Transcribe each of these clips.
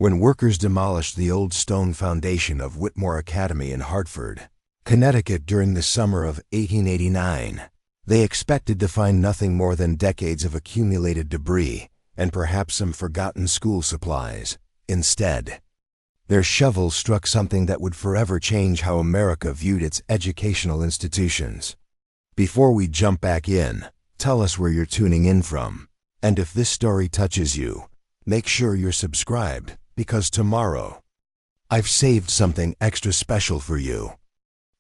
when workers demolished the old stone foundation of Whitmore Academy in Hartford, Connecticut during the summer of 1889. They expected to find nothing more than decades of accumulated debris and perhaps some forgotten school supplies. Instead, their shovels struck something that would forever change how America viewed its educational institutions. Before we jump back in, tell us where you're tuning in from. And if this story touches you, make sure you're subscribed, because tomorrow, I've saved something extra special for you.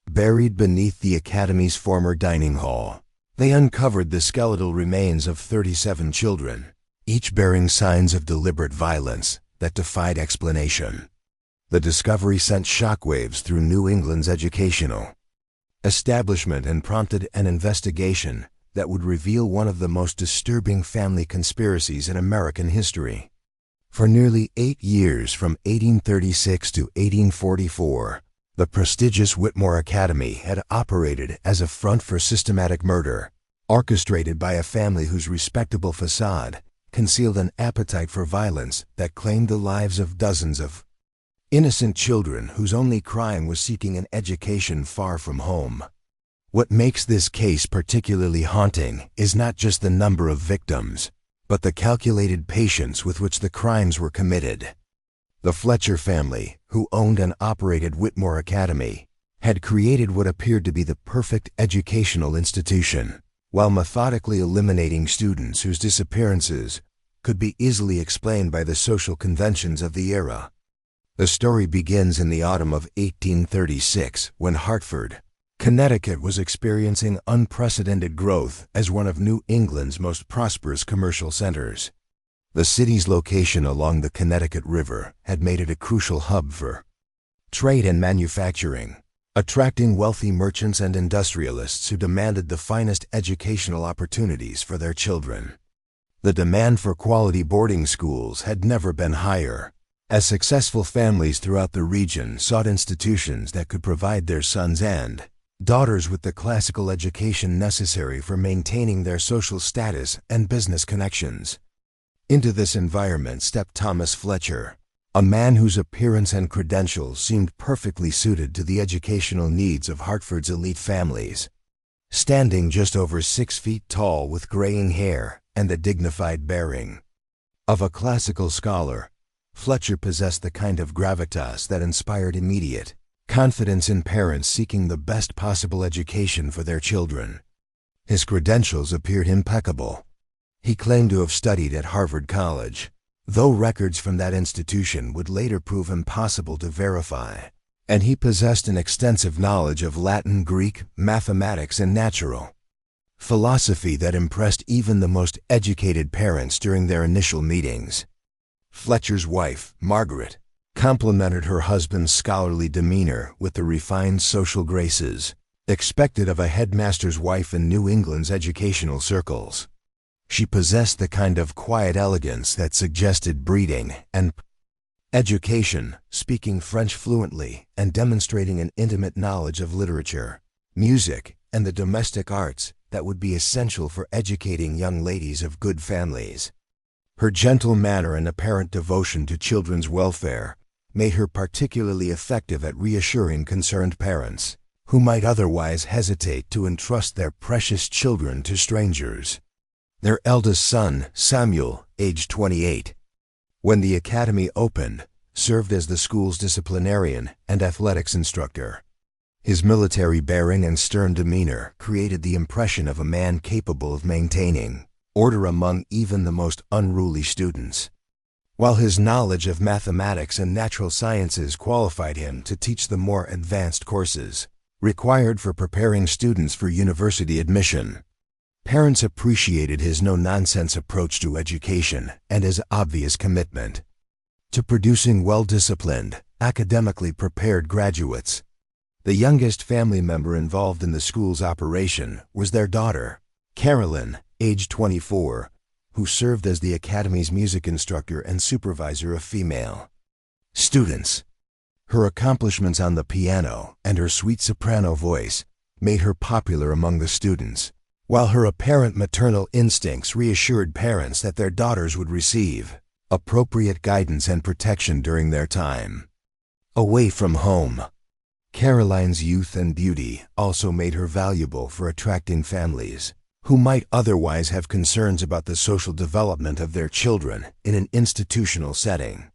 Buried beneath the Academy's former dining hall, they uncovered the skeletal remains of 37 children, each bearing signs of deliberate violence that defied explanation. The discovery sent shockwaves through New England's educational establishment and prompted an investigation that would reveal one of the most disturbing family conspiracies in American history. For nearly 8 years, from 1836 to 1844, the prestigious Whitmore Academy had operated as a front for systematic murder, orchestrated by a family whose respectable facade concealed an appetite for violence that claimed the lives of dozens of innocent children whose only crime was seeking an education far from home. What makes this case particularly haunting is not just the number of victims, but the calculated patience with which the crimes were committed. The Fletcher family, who owned and operated Whitmore Academy, had created what appeared to be the perfect educational institution, while methodically eliminating students whose disappearances could be easily explained by the social conventions of the era. The story begins in the autumn of 1836, when Hartford, Connecticut was experiencing unprecedented growth as one of New England's most prosperous commercial centers. The city's location along the Connecticut River had made it a crucial hub for trade and manufacturing, attracting wealthy merchants and industrialists who demanded the finest educational opportunities for their children. The demand for quality boarding schools had never been higher, as successful families throughout the region sought institutions that could provide their sons and daughters with the classical education necessary for maintaining their social status and business connections. Into this environment stepped Thomas Fletcher, a man whose appearance and credentials seemed perfectly suited to the educational needs of Hartford's elite families. Standing just over 6 feet tall with graying hair and the dignified bearing of a classical scholar, Fletcher possessed the kind of gravitas that inspired immediate confidence in parents seeking the best possible education for their children. His credentials appeared impeccable. He claimed to have studied at Harvard College, though records from that institution would later prove impossible to verify, and he possessed an extensive knowledge of Latin, Greek, mathematics, and natural philosophy that impressed even the most educated parents during their initial meetings. Fletcher's wife, Margaret, complimented her husband's scholarly demeanor with the refined social graces expected of a headmaster's wife in New England's educational circles. She possessed the kind of quiet elegance that suggested breeding and education, speaking French fluently and demonstrating an intimate knowledge of literature, music, and the domestic arts that would be essential for educating young ladies of good families. Her gentle manner and apparent devotion to children's welfare made her particularly effective at reassuring concerned parents, who might otherwise hesitate to entrust their precious children to strangers. Their eldest son, Samuel, aged 28, when the academy opened, served as the school's disciplinarian and athletics instructor. His military bearing and stern demeanor created the impression of a man capable of maintaining order among even the most unruly students, while his knowledge of mathematics and natural sciences qualified him to teach the more advanced courses required for preparing students for university admission. Parents appreciated his no-nonsense approach to education and his obvious commitment to producing well-disciplined, academically prepared graduates. The youngest family member involved in the school's operation was their daughter, Carolyn, aged 24, who served as the academy's music instructor and supervisor of female students. Her accomplishments on the piano and her sweet soprano voice made her popular among the students, while her apparent maternal instincts reassured parents that their daughters would receive appropriate guidance and protection during their time away from home. Caroline's youth and beauty also made her valuable for attracting families who might otherwise have concerns about the social development of their children in an institutional setting.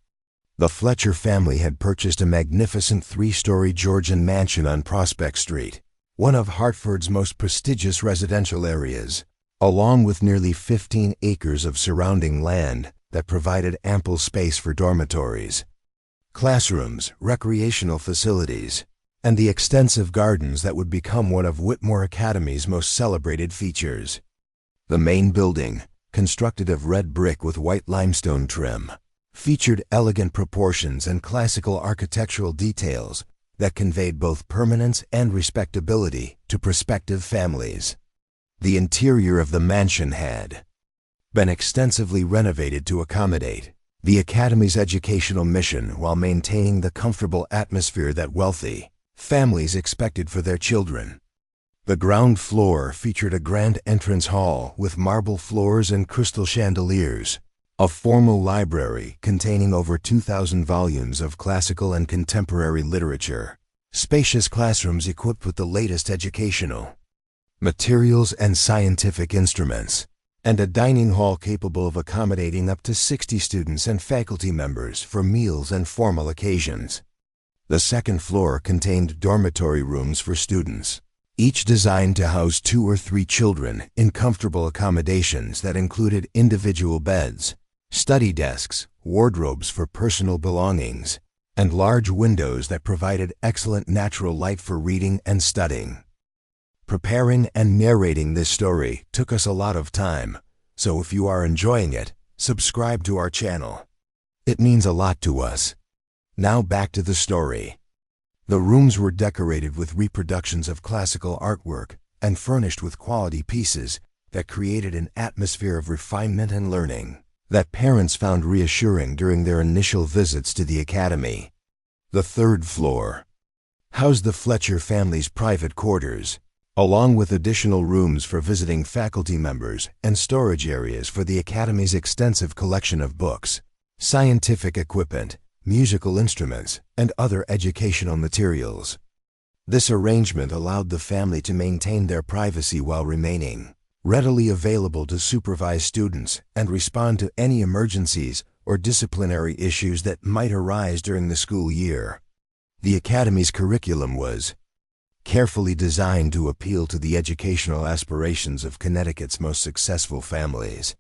The Fletcher family had purchased a magnificent 3-story Georgian mansion on Prospect Street, one of Hartford's most prestigious residential areas, along with nearly 15 acres of surrounding land that provided ample space for dormitories, classrooms, recreational facilities, and the extensive gardens that would become one of Whitmore Academy's most celebrated features. The main building, constructed of red brick with white limestone trim, featured elegant proportions and classical architectural details that conveyed both permanence and respectability to prospective families. The interior of the mansion had been extensively renovated to accommodate the Academy's educational mission while maintaining the comfortable atmosphere that wealthy families expected for their children. The ground floor featured a grand entrance hall with marble floors and crystal chandeliers, a formal library containing over 2,000 volumes of classical and contemporary literature, spacious classrooms equipped with the latest educational materials and scientific instruments, and a dining hall capable of accommodating up to 60 students and faculty members for meals and formal occasions. The second floor contained dormitory rooms for students, each designed to house 2 or 3 children in comfortable accommodations that included individual beds, study desks, wardrobes for personal belongings, and large windows that provided excellent natural light for reading and studying. Preparing and narrating this story took us a lot of time, so if you are enjoying it, subscribe to our channel. It means a lot to us. Now back to the story. The rooms were decorated with reproductions of classical artwork and furnished with quality pieces that created an atmosphere of refinement and learning that parents found reassuring during their initial visits to the Academy. The third floor housed the Fletcher family's private quarters, along with additional rooms for visiting faculty members and storage areas for the Academy's extensive collection of books, scientific equipment, musical instruments, and other educational materials. This arrangement allowed the family to maintain their privacy while remaining readily available to supervise students and respond to any emergencies or disciplinary issues that might arise during the school year. The Academy's curriculum was carefully designed to appeal to the educational aspirations of Connecticut's most successful families.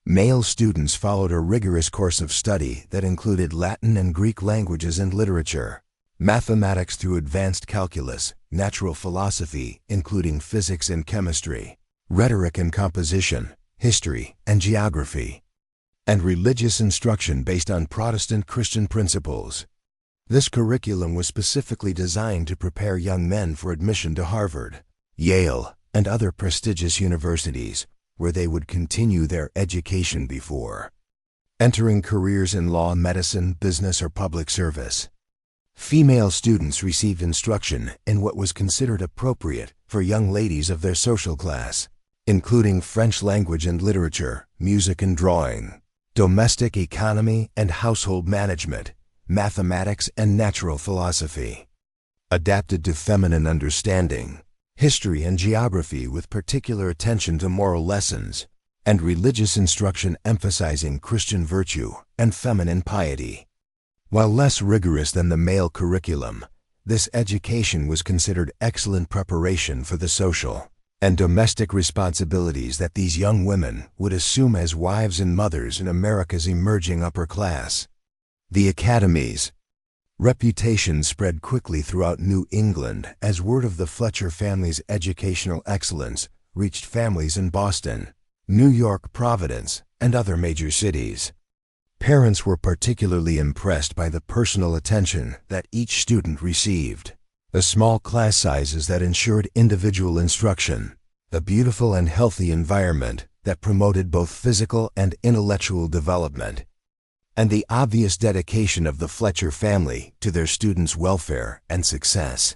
Male students followed a rigorous course of study that included Latin and Greek languages and literature, mathematics through advanced calculus, natural philosophy, including physics and chemistry, rhetoric and composition, history and geography, and religious instruction based on Protestant Christian principles. This curriculum was specifically designed to prepare young men for admission to Harvard, Yale, and other prestigious universities, where they would continue their education before entering careers in law, medicine, business, or public service. Female students received instruction in what was considered appropriate for young ladies of their social class, including French language and literature, music and drawing, domestic economy and household management, mathematics and natural philosophy, adapted to feminine understanding, history and geography with particular attention to moral lessons, and religious instruction emphasizing Christian virtue and feminine piety. While less rigorous than the male curriculum, this education was considered excellent preparation for the social and domestic responsibilities that these young women would assume as wives and mothers in America's emerging upper class. The Academy's reputation spread quickly throughout New England as word of the Fletcher family's educational excellence reached families in Boston, New York, Providence, and other major cities. Parents were particularly impressed by the personal attention that each student received, the small class sizes that ensured individual instruction, the beautiful and healthy environment that promoted both physical and intellectual development, and the obvious dedication of the Fletcher family to their students' welfare and success.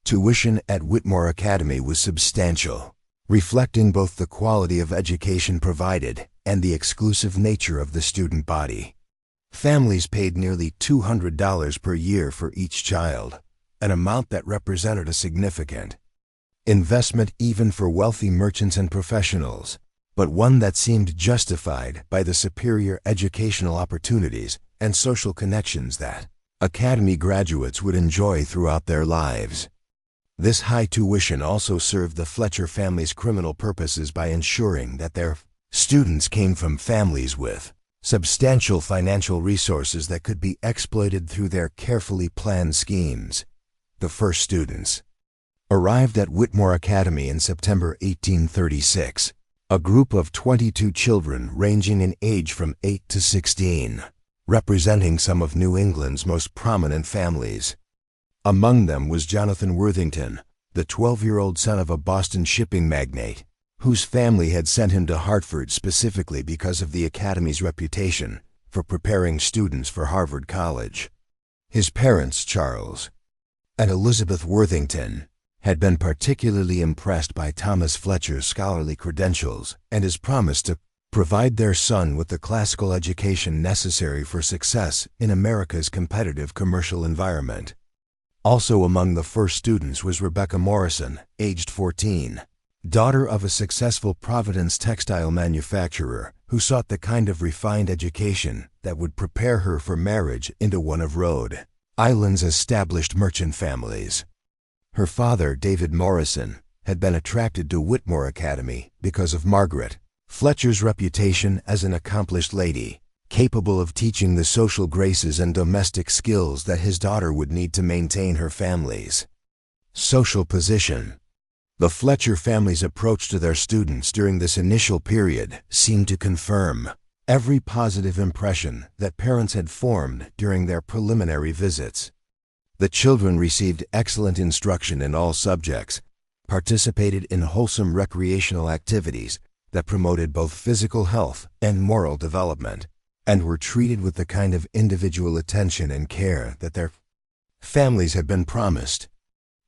Tuition at Whitmore Academy was substantial, reflecting both the quality of education provided and the exclusive nature of the student body. Families paid nearly $200 per year for each child, an amount that represented a significant investment even for wealthy merchants and professionals, but one that seemed justified by the superior educational opportunities and social connections that academy graduates would enjoy throughout their lives. This high tuition also served the Fletcher family's criminal purposes by ensuring that their students came from families with substantial financial resources that could be exploited through their carefully planned schemes. The first students arrived at Whitmore Academy in September 1836, a group of 22 children ranging in age from 8 to 16, representing some of New England's most prominent families. Among them was Jonathan Worthington, the 12-year-old son of a Boston shipping magnate, whose family had sent him to Hartford specifically because of the Academy's reputation for preparing students for Harvard College. His parents, Charles and Elizabeth Worthington, had been particularly impressed by Thomas Fletcher's scholarly credentials and his promise to provide their son with the classical education necessary for success in America's competitive commercial environment. Also among the first students was Rebecca Morrison, aged 14, daughter of a successful Providence textile manufacturer who sought the kind of refined education that would prepare her for marriage into one of Rhode Island's established merchant families. Her father, David Morrison, had been attracted to Whitmore Academy because of Margaret Fletcher's reputation as an accomplished lady, capable of teaching the social graces and domestic skills that his daughter would need to maintain her family's social position. The Fletcher family's approach to their students during this initial period seemed to confirm every positive impression that parents had formed during their preliminary visits. The children received excellent instruction in all subjects, participated in wholesome recreational activities that promoted both physical health and moral development, and were treated with the kind of individual attention and care that their families had been promised.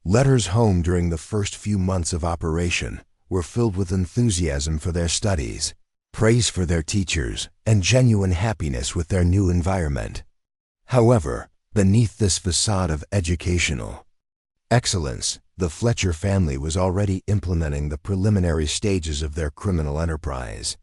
Letters home during the first few months of operation were filled with enthusiasm for their studies, praise for their teachers, and genuine happiness with their new environment. However, beneath this facade of educational excellence, the Fletcher family was already implementing the preliminary stages of their criminal enterprise.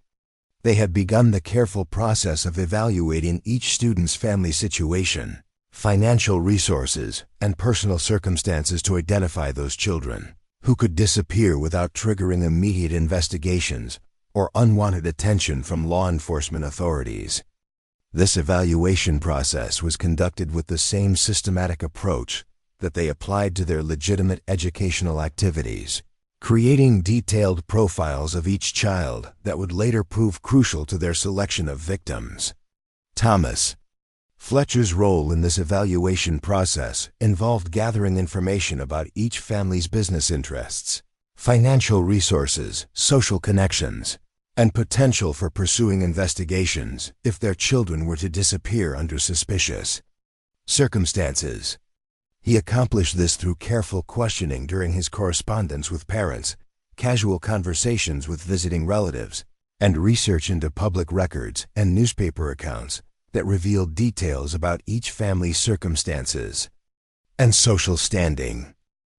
They had begun the careful process of evaluating each student's family situation, financial resources, and personal circumstances to identify those children who could disappear without triggering immediate investigations or unwanted attention from law enforcement authorities. This evaluation process was conducted with the same systematic approach that they applied to their legitimate educational activities, creating detailed profiles of each child that would later prove crucial to their selection of victims. Thomas Fletcher's role in this evaluation process involved gathering information about each family's business interests, financial resources, social connections, and potential for pursuing investigations if their children were to disappear under suspicious circumstances. He accomplished this through careful questioning during his correspondence with parents, casual conversations with visiting relatives, and research into public records and newspaper accounts that revealed details about each family's circumstances and social standing.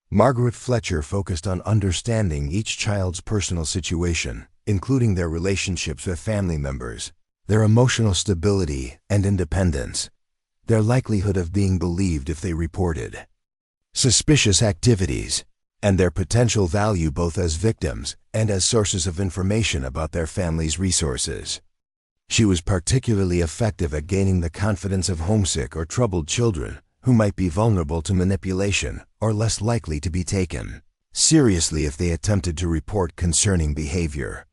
Margaret Fletcher focused on understanding each child's personal situation, including their relationships with family members, their emotional stability and independence, their likelihood of being believed if they reported suspicious activities, and their potential value both as victims and as sources of information about their family's resources. She was particularly effective at gaining the confidence of homesick or troubled children who might be vulnerable to manipulation or less likely to be taken seriously if they attempted to report concerning behavior.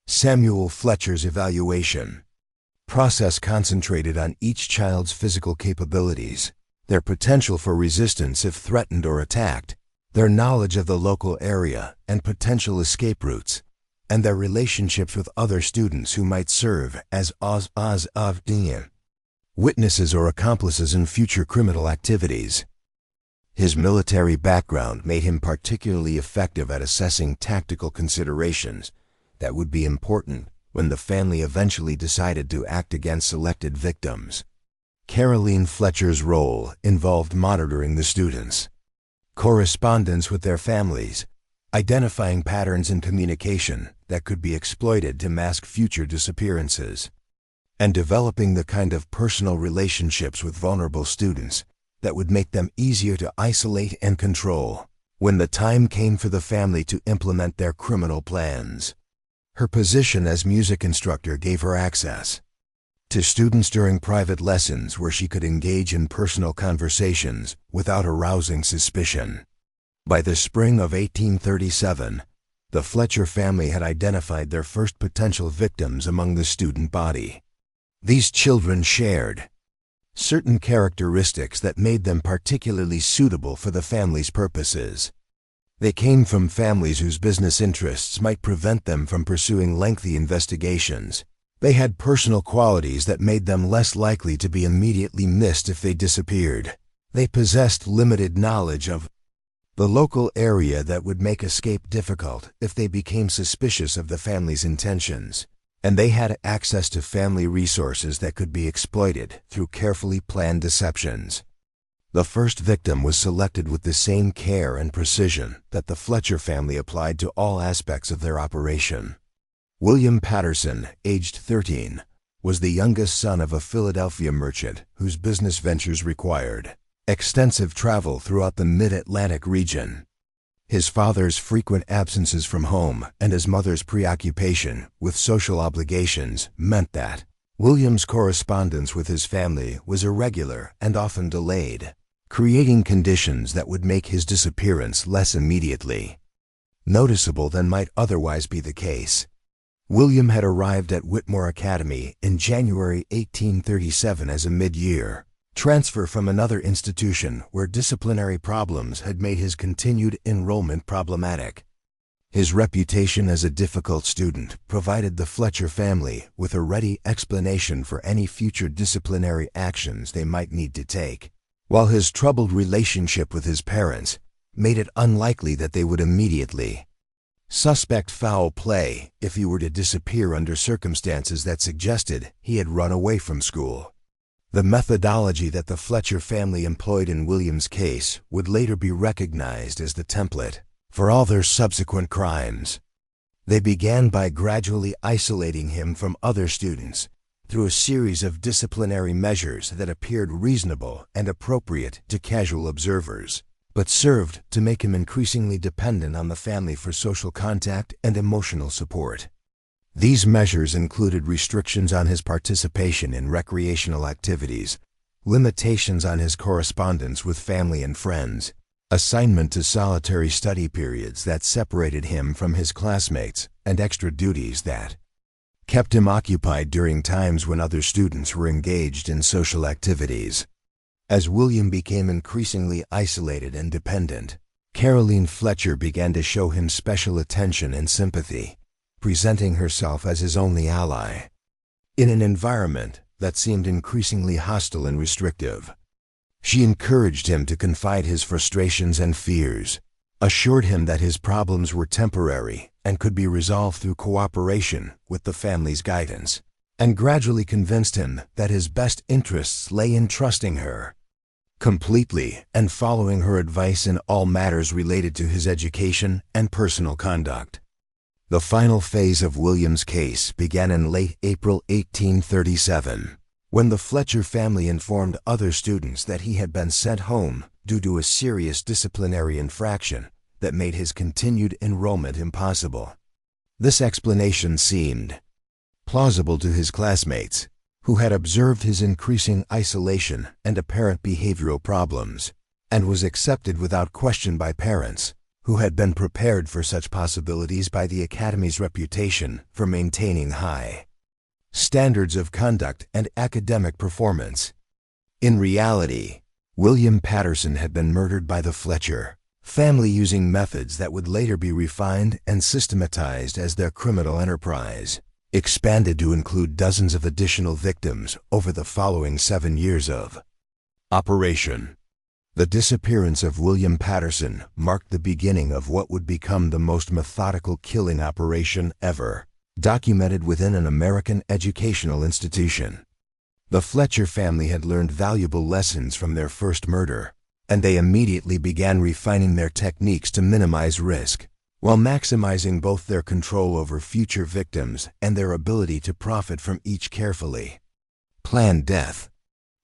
Samuel Fletcher's evaluation process concentrated on each child's physical capabilities, their potential for resistance if threatened or attacked, their knowledge of the local area and potential escape routes, and their relationships with other students who might serve as witnesses or accomplices in future criminal activities. His military background made him particularly effective at assessing tactical considerations that would be important when the family eventually decided to act against selected victims. Caroline Fletcher's role involved monitoring the students, correspondence with their families, identifying patterns in communication that could be exploited to mask future disappearances, and developing the kind of personal relationships with vulnerable students that would make them easier to isolate and control when the time came for the family to implement their criminal plans. Her position as music instructor gave her access to students during private lessons where she could engage in personal conversations without arousing suspicion. By the spring of 1837, the Fletcher family had identified their first potential victims among the student body. These children shared certain characteristics that made them particularly suitable for the family's purposes. They came from families whose business interests might prevent them from pursuing lengthy investigations. They had personal qualities that made them less likely to be immediately missed if they disappeared. They possessed limited knowledge of the local area that would make escape difficult if they became suspicious of the family's intentions. And they had access to family resources that could be exploited through carefully planned deceptions. The first victim was selected with the same care and precision that the Fletcher family applied to all aspects of their operation. William Patterson, aged 13, was the youngest son of a Philadelphia merchant whose business ventures required extensive travel throughout the mid-Atlantic region. His father's frequent absences from home and his mother's preoccupation with social obligations meant that William's correspondence with his family was irregular and often delayed, creating conditions that would make his disappearance less immediately noticeable than might otherwise be the case. William had arrived at Whitmore Academy in January 1837 as a mid-year transfer from another institution where disciplinary problems had made his continued enrollment problematic. His reputation as a difficult student provided the Fletcher family with a ready explanation for any future disciplinary actions they might need to take, while his troubled relationship with his parents made it unlikely that they would immediately suspect foul play if he were to disappear under circumstances that suggested he had run away from school. The methodology that the Fletcher family employed in William's case would later be recognized as the template for all their subsequent crimes. They began by gradually isolating him from other students through a series of disciplinary measures that appeared reasonable and appropriate to casual observers, but served to make him increasingly dependent on the family for social contact and emotional support. These measures included restrictions on his participation in recreational activities, limitations on his correspondence with family and friends, assignment to solitary study periods that separated him from his classmates, and extra duties that kept him occupied during times when other students were engaged in social activities. As William became increasingly isolated and dependent, Caroline Fletcher began to show him special attention and sympathy, presenting herself as his only ally. In an environment that seemed increasingly hostile and restrictive, she encouraged him to confide his frustrations and fears, assured him that his problems were temporary and could be resolved through cooperation with the family's guidance, and gradually convinced him that his best interests lay in trusting her completely and following her advice in all matters related to his education and personal conduct. The final phase of William's case began in late April 1837, when the Fletcher family informed other students that he had been sent home due to a serious disciplinary infraction that made his continued enrollment impossible. This explanation seemed plausible to his classmates, who had observed his increasing isolation and apparent behavioral problems, and was accepted without question by parents, who had been prepared for such possibilities by the Academy's reputation for maintaining high standards of conduct and academic performance. In reality, William Patterson had been murdered by the Fletcher family using methods that would later be refined and systematized as their criminal enterprise expanded to include dozens of additional victims over the following 7 years of operation. The disappearance of William Patterson marked the beginning of what would become the most methodical killing operation ever documented within an American educational institution. The Fletcher family had learned valuable lessons from their first murder, and they immediately began refining their techniques to minimize risk, while maximizing both their control over future victims and their ability to profit from each carefully planned death.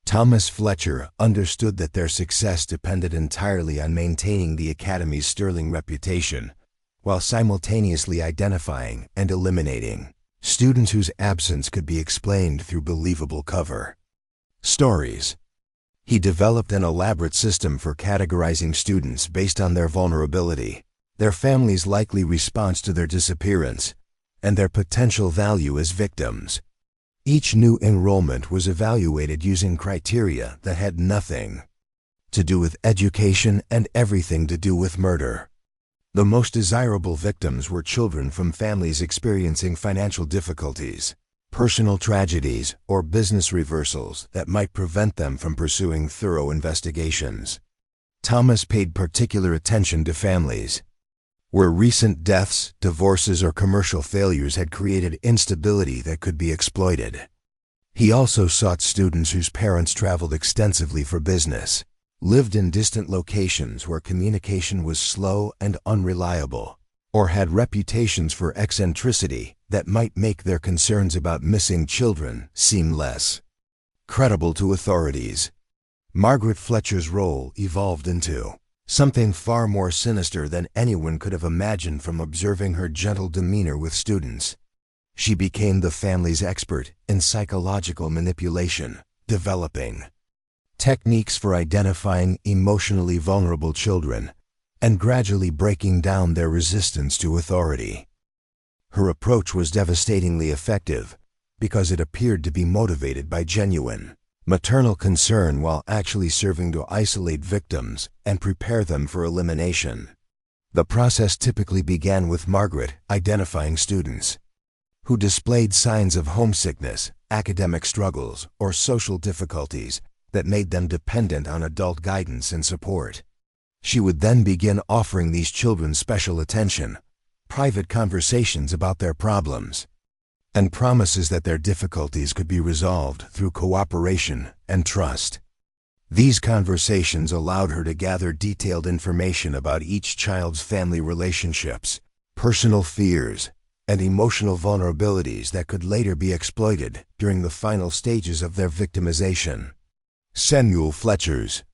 Thomas Fletcher understood that their success depended entirely on maintaining the Academy's sterling reputation, while simultaneously identifying and eliminating students whose absence could be explained through believable cover stories. He developed an elaborate system for categorizing students based on their vulnerability, their family's likely response to their disappearance, and their potential value as victims. Each new enrollment was evaluated using criteria that had nothing to do with education and everything to do with murder. The most desirable victims were children from families experiencing financial difficulties, personal tragedies, or business reversals that might prevent them from pursuing thorough investigations. Thomas paid particular attention to families where recent deaths, divorces, or commercial failures had created instability that could be exploited. He also sought students whose parents traveled extensively for business, lived in distant locations where communication was slow and unreliable, or had reputations for eccentricity that might make their concerns about missing children seem less credible to authorities. Margaret Fletcher's role evolved into something far more sinister than anyone could have imagined from observing her gentle demeanor with students. She became the family's expert in psychological manipulation, developing techniques for identifying emotionally vulnerable children and gradually breaking down their resistance to authority. Her approach was devastatingly effective because it appeared to be motivated by genuine maternal concern while actually serving to isolate victims and prepare them for elimination. The process typically began with Margaret identifying students who displayed signs of homesickness, academic struggles, or social difficulties that made them dependent on adult guidance and support. She would then begin offering these children special attention, private conversations about their problems, and promises that their difficulties could be resolved through cooperation and trust. These conversations allowed her to gather detailed information about each child's family relationships, personal fears, and emotional vulnerabilities that could later be exploited during the final stages of their victimization. Samuel Fletcher's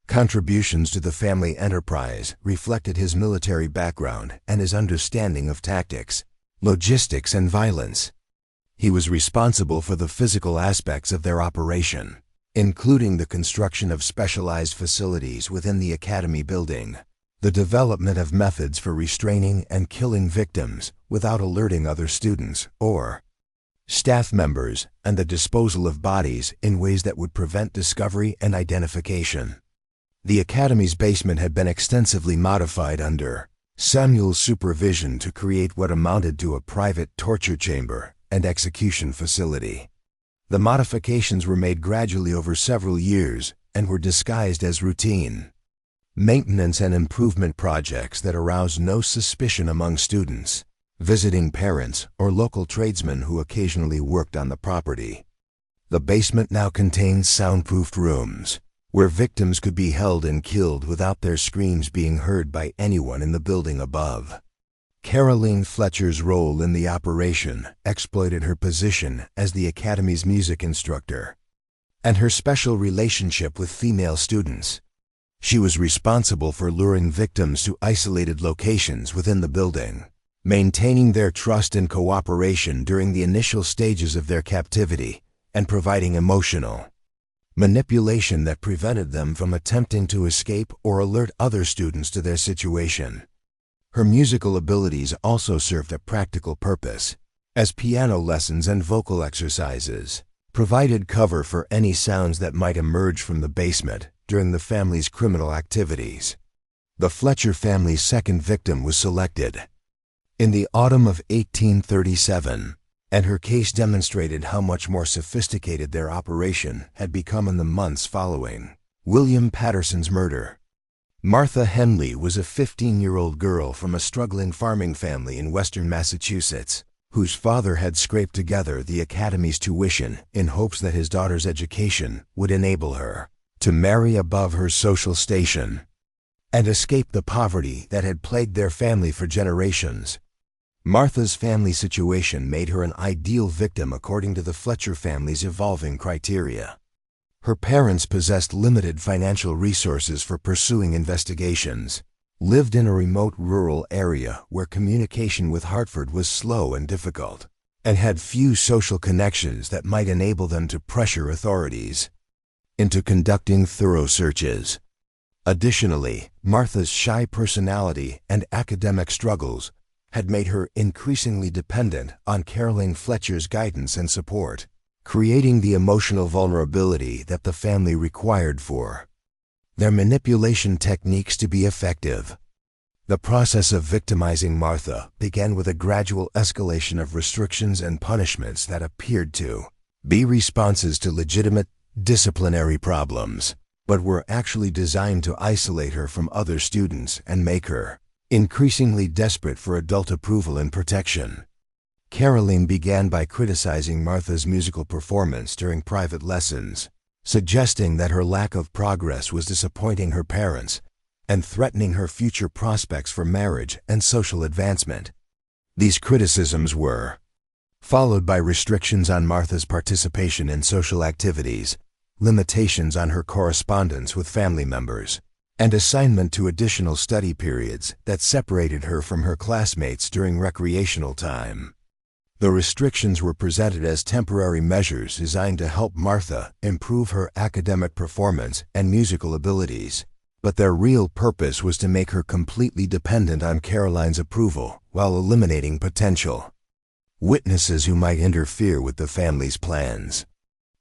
contributions to the family enterprise reflected his military background and his understanding of tactics, logistics, and violence. He was responsible for the physical aspects of their operation, including the construction of specialized facilities within the Academy building, the development of methods for restraining and killing victims without alerting other students or staff members, and the disposal of bodies in ways that would prevent discovery and identification. The Academy's basement had been extensively modified under Samuel's supervision to create what amounted to a private torture chamber and execution facility. The modifications were made gradually over several years and were disguised as routine maintenance and improvement projects that aroused no suspicion among students, visiting parents, or local tradesmen who occasionally worked on the property. The basement now contains soundproofed rooms, where victims could be held and killed without their screams being heard by anyone in the building above. Caroline Fletcher's role in the operation exploited her position as the Academy's music instructor and her special relationship with female students. She was responsible for luring victims to isolated locations within the building, maintaining their trust and cooperation during the initial stages of their captivity, and providing emotional manipulation that prevented them from attempting to escape or alert other students to their situation. Her musical abilities also served a practical purpose, as piano lessons and vocal exercises provided cover for any sounds that might emerge from the basement during the family's criminal activities. The Fletcher family's second victim was selected in the autumn of 1837, and her case demonstrated how much more sophisticated their operation had become in the months following William Patterson's murder. Martha Henley was a 15-year-old girl from a struggling farming family in western Massachusetts whose father had scraped together the academy's tuition in hopes that his daughter's education would enable her to marry above her social station and escape the poverty that had plagued their family for generations. Martha's family situation made her an ideal victim according to the Fletcher family's evolving criteria. Her parents possessed limited financial resources for pursuing investigations, lived in a remote rural area where communication with Hartford was slow and difficult, and had few social connections that might enable them to pressure authorities into conducting thorough searches. Additionally, Martha's shy personality and academic struggles had made her increasingly dependent on Caroline Fletcher's guidance and support, creating the emotional vulnerability that the family required for their manipulation techniques to be effective. The process of victimizing Martha began with a gradual escalation of restrictions and punishments that appeared to be responses to legitimate disciplinary problems, but were actually designed to isolate her from other students and make her increasingly desperate for adult approval and protection. Caroline began by criticizing Martha's musical performance during private lessons, suggesting that her lack of progress was disappointing her parents and threatening her future prospects for marriage and social advancement. These criticisms were followed by restrictions on Martha's participation in social activities, limitations on her correspondence with family members, and assignment to additional study periods that separated her from her classmates during recreational time. The restrictions were presented as temporary measures designed to help Martha improve her academic performance and musical abilities, but their real purpose was to make her completely dependent on Caroline's approval while eliminating potential witnesses who might interfere with the family's plans.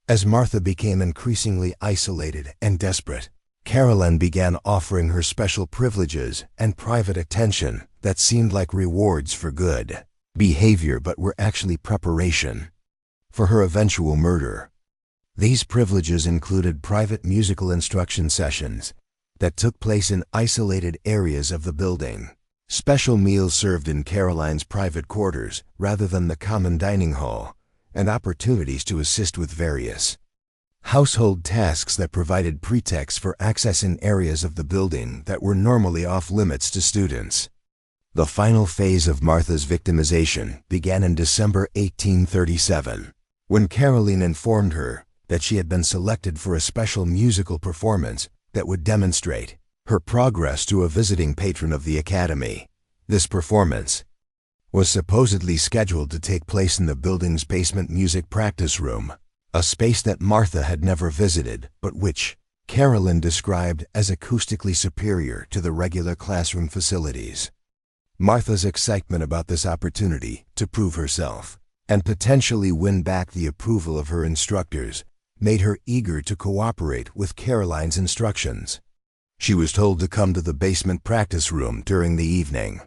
As Martha became increasingly isolated and desperate, Caroline began offering her special privileges and private attention that seemed like rewards for good behavior but were actually preparation for her eventual murder. These privileges included private musical instruction sessions that took place in isolated areas of the building, special meals served in Caroline's private quarters rather than the common dining hall, and opportunities to assist with various household tasks that provided pretexts for accessing areas of the building that were normally off-limits to students. The final phase of Martha's victimization began in December 1837, when Caroline informed her that she had been selected for a special musical performance that would demonstrate her progress to a visiting patron of the Academy. This performance was supposedly scheduled to take place in the building's basement music practice room, a space that Martha had never visited, but which Caroline described as acoustically superior to the regular classroom facilities. Martha's excitement about this opportunity to prove herself and potentially win back the approval of her instructors made her eager to cooperate with Caroline's instructions. She was told to come to the basement practice room during the evening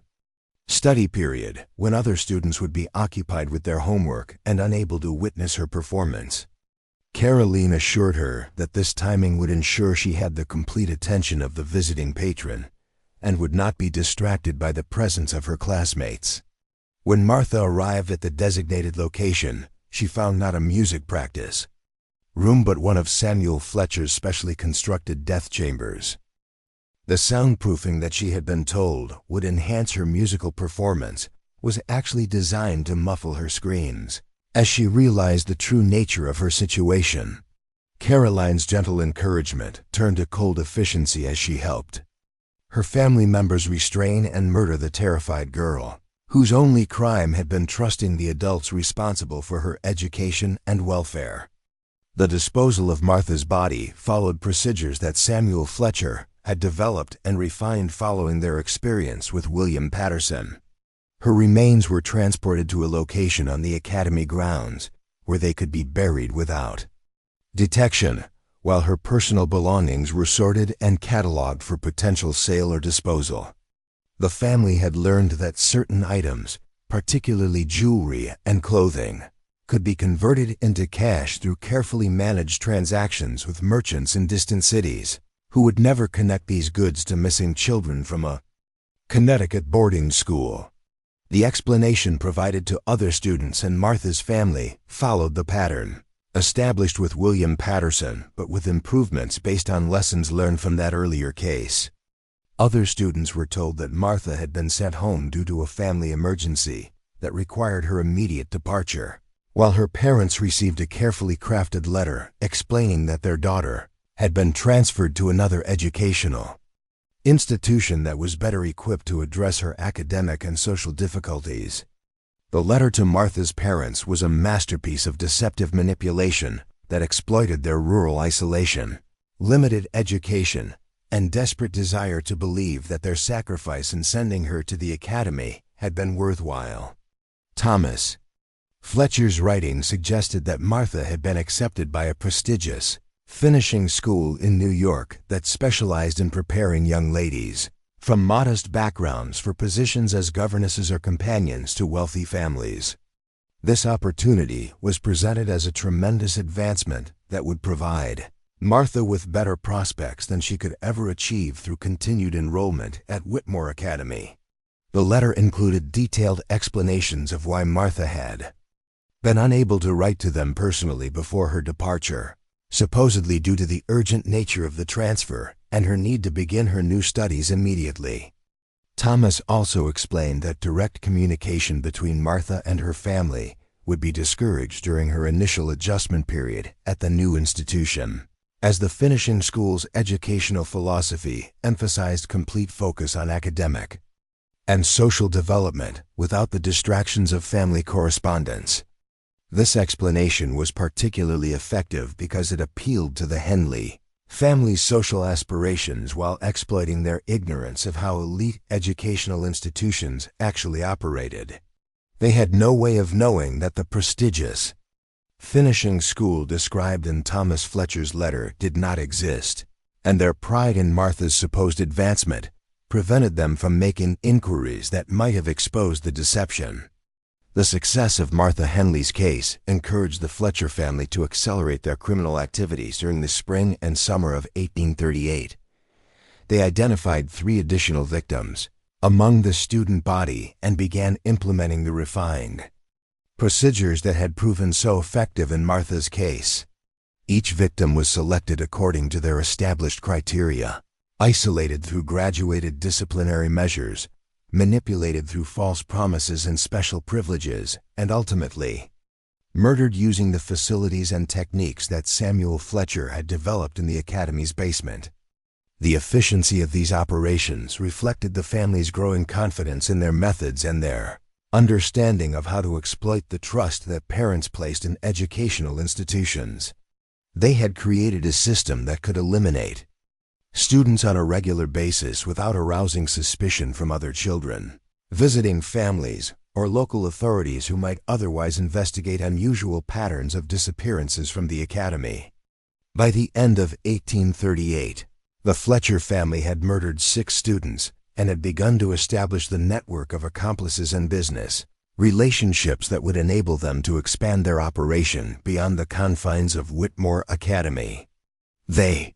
study period, when other students would be occupied with their homework and unable to witness her performance. Caroline assured her that this timing would ensure she had the complete attention of the visiting patron and would not be distracted by the presence of her classmates. When Martha arrived at the designated location, she found not a music practice room but one of Samuel Fletcher's specially constructed death chambers. The soundproofing that she had been told would enhance her musical performance was actually designed to muffle her screams. As she realized the true nature of her situation, Caroline's gentle encouragement turned to cold efficiency as she helped her family members restrain and murder the terrified girl, whose only crime had been trusting the adults responsible for her education and welfare. The disposal of Martha's body followed procedures that Samuel Fletcher had developed and refined following their experience with William Patterson. Her remains were transported to a location on the Academy grounds where they could be buried without detection, while her personal belongings were sorted and cataloged for potential sale or disposal. The family had learned that certain items, particularly jewelry and clothing, could be converted into cash through carefully managed transactions with merchants in distant cities, who would never connect these goods to missing children from a Connecticut boarding school. The explanation provided to other students and Martha's family followed the pattern established with William Patterson, but with improvements based on lessons learned from that earlier case. Other students were told that Martha had been sent home due to a family emergency that required her immediate departure, while her parents received a carefully crafted letter explaining that their daughter had been transferred to another educational institution that was better equipped to address her academic and social difficulties. The letter to Martha's parents was a masterpiece of deceptive manipulation that exploited their rural isolation, limited education, and desperate desire to believe that their sacrifice in sending her to the academy had been worthwhile. Thomas Fletcher's writing suggested that Martha had been accepted by a prestigious finishing school in New York that specialized in preparing young ladies from modest backgrounds for positions as governesses or companions to wealthy families. This opportunity was presented as a tremendous advancement that would provide Martha with better prospects than she could ever achieve through continued enrollment at Whitmore Academy. The letter included detailed explanations of why Martha had been unable to write to them personally before her departure, supposedly due to the urgent nature of the transfer and her need to begin her new studies immediately. Thomas also explained that direct communication between Martha and her family would be discouraged during her initial adjustment period at the new institution, as the finishing school's educational philosophy emphasized complete focus on academic and social development without the distractions of family correspondence. This explanation was particularly effective because it appealed to the Henley family's social aspirations while exploiting their ignorance of how elite educational institutions actually operated. They had no way of knowing that the prestigious finishing school described in Thomas Fletcher's letter did not exist, and their pride in Martha's supposed advancement prevented them from making inquiries that might have exposed the deception. The success of Martha Henley's case encouraged the Fletcher family to accelerate their criminal activities during the spring and summer of 1838. They identified 3 additional victims among the student body and began implementing the refined procedures that had proven so effective in Martha's case. Each victim was selected according to their established criteria, isolated through graduated disciplinary measures, manipulated through false promises and special privileges, and ultimately murdered using the facilities and techniques that Samuel Fletcher had developed in the academy's basement. The efficiency of these operations reflected the family's growing confidence in their methods and their understanding of how to exploit the trust that parents placed in educational institutions. They had created a system that could eliminate students on a regular basis without arousing suspicion from other children, visiting families, or local authorities who might otherwise investigate unusual patterns of disappearances from the academy. By the end of 1838, the Fletcher family had murdered 6 students and had begun to establish the network of accomplices and business relationships that would enable them to expand their operation beyond the confines of Whitmore Academy. They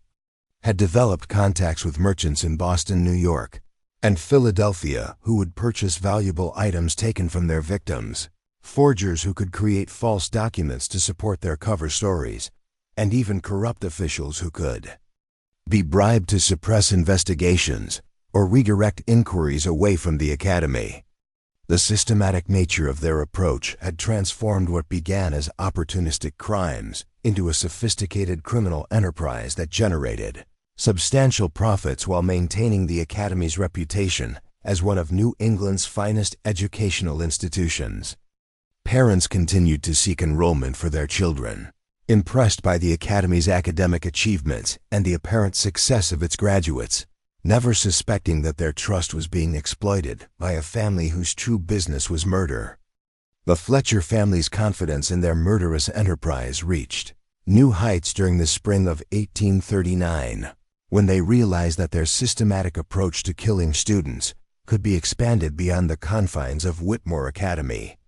had developed contacts with merchants in Boston, New York, and Philadelphia who would purchase valuable items taken from their victims, forgers who could create false documents to support their cover stories, and even corrupt officials who could be bribed to suppress investigations or redirect inquiries away from the academy. The systematic nature of their approach had transformed what began as opportunistic crimes into a sophisticated criminal enterprise that generated substantial profits while maintaining the academy's reputation as one of New England's finest educational institutions. Parents continued to seek enrollment for their children, impressed by the academy's academic achievements and the apparent success of its graduates, never suspecting that their trust was being exploited by a family whose true business was murder. The Fletcher family's confidence in their murderous enterprise reached new heights during the spring of 1839, when they realized that their systematic approach to killing students could be expanded beyond the confines of Whitmore Academy.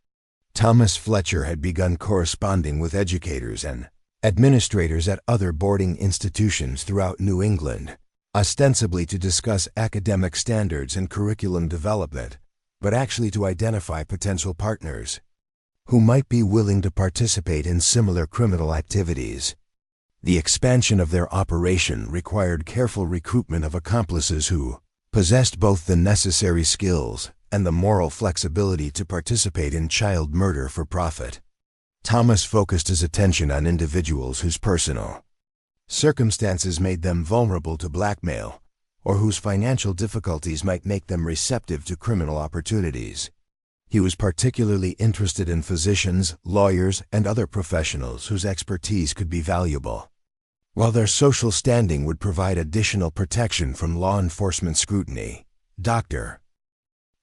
Thomas Fletcher had begun corresponding with educators and administrators at other boarding institutions throughout New England, ostensibly to discuss academic standards and curriculum development, but actually to identify potential partners who might be willing to participate in similar criminal activities. The expansion of their operation required careful recruitment of accomplices who possessed both the necessary skills and the moral flexibility to participate in child murder for profit. Thomas focused his attention on individuals whose personal circumstances made them vulnerable to blackmail, or whose financial difficulties might make them receptive to criminal opportunities. He was particularly interested in physicians, lawyers, and other professionals whose expertise could be valuable, while their social standing would provide additional protection from law enforcement scrutiny. Dr.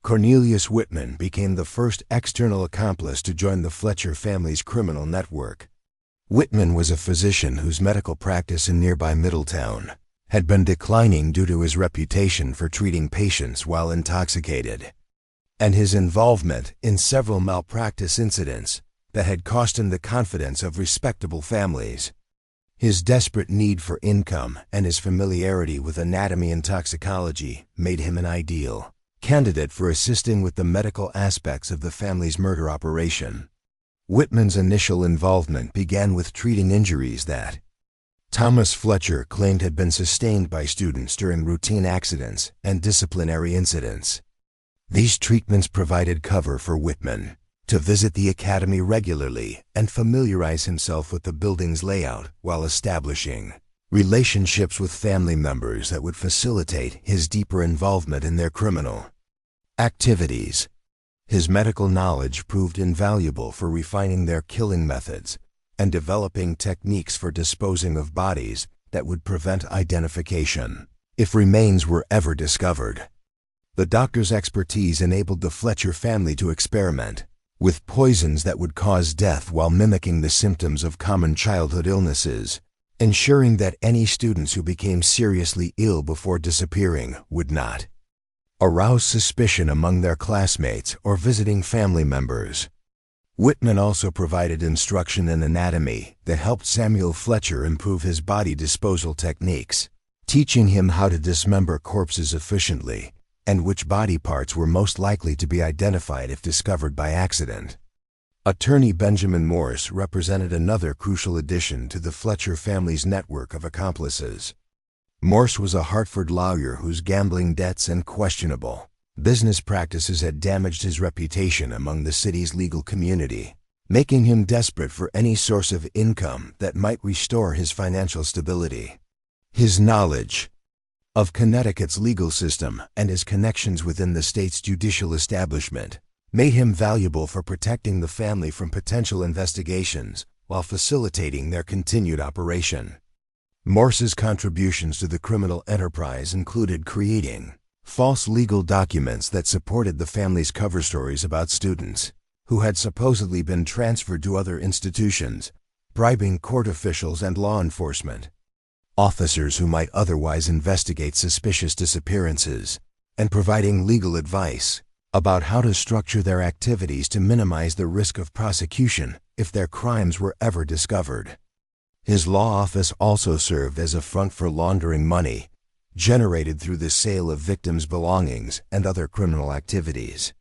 Cornelius Whitman became the first external accomplice to join the Fletcher family's criminal network. Whitman was a physician whose medical practice in nearby Middletown had been declining due to his reputation for treating patients while intoxicated, and his involvement in several malpractice incidents that had cost him the confidence of respectable families. His desperate need for income and his familiarity with anatomy and toxicology made him an ideal candidate for assisting with the medical aspects of the family's murder operation. Whitman's initial involvement began with treating injuries that Thomas Fletcher claimed had been sustained by students during routine accidents and disciplinary incidents. These treatments provided cover for Whitman to visit the academy regularly and familiarize himself with the building's layout while establishing relationships with family members that would facilitate his deeper involvement in their criminal activities. His medical knowledge proved invaluable for refining their killing methods and developing techniques for disposing of bodies that would prevent identification if remains were ever discovered. The doctor's expertise enabled the Fletcher family to experiment with poisons that would cause death while mimicking the symptoms of common childhood illnesses, ensuring that any students who became seriously ill before disappearing would not arouse suspicion among their classmates or visiting family members. Whitman also provided instruction in anatomy that helped Samuel Fletcher improve his body disposal techniques, teaching him how to dismember corpses efficiently and which body parts were most likely to be identified if discovered by accident. Attorney Benjamin Morse represented another crucial addition to the Fletcher family's network of accomplices. Morse was a Hartford lawyer whose gambling debts and questionable business practices had damaged his reputation among the city's legal community, making him desperate for any source of income that might restore his financial stability. His knowledge of Connecticut's legal system and his connections within the state's judicial establishment made him valuable for protecting the family from potential investigations while facilitating their continued operation. Morse's contributions to the criminal enterprise included creating false legal documents that supported the family's cover stories about students who had supposedly been transferred to other institutions, bribing court officials and law enforcement officers who might otherwise investigate suspicious disappearances, and providing legal advice about how to structure their activities to minimize the risk of prosecution if their crimes were ever discovered. His law office also served as a front for laundering money generated through the sale of victims' belongings and other criminal activities.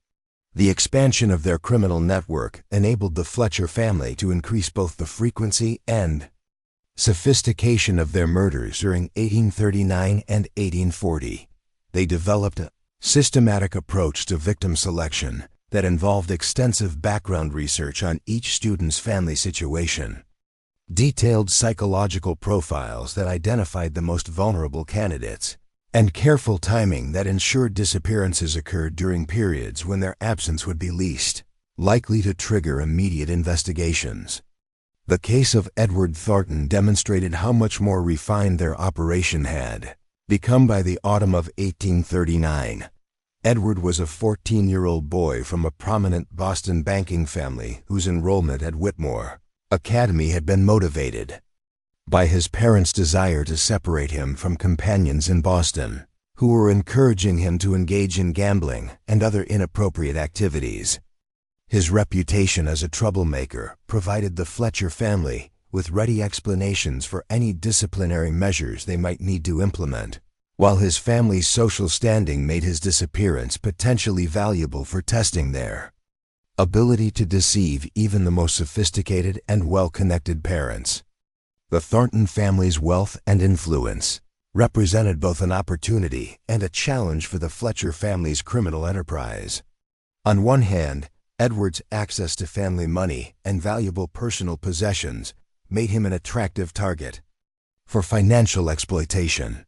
The expansion of their criminal network enabled the Fletcher family to increase both the frequency and sophistication of their murders during 1839 and 1840. They developed a systematic approach to victim selection that involved extensive background research on each student's family situation, detailed psychological profiles that identified the most vulnerable candidates, and careful timing that ensured disappearances occurred during periods when their absence would be least likely to trigger immediate investigations. The case of Edward Thornton demonstrated how much more refined their operation had become by the autumn of 1839. Edward was a 14-year-old boy from a prominent Boston banking family whose enrollment at Whitmore Academy had been motivated by his parents' desire to separate him from companions in Boston, who were encouraging him to engage in gambling and other inappropriate activities. His reputation as a troublemaker provided the Fletcher family with ready explanations for any disciplinary measures they might need to implement. while his family's social standing made his disappearance potentially valuable for testing their ability to deceive even the most sophisticated and well-connected parents. The Thornton family's wealth and influence represented both an opportunity and a challenge for the Fletcher family's criminal enterprise. On one hand, Edward's access to family money and valuable personal possessions made him an attractive target for financial exploitation.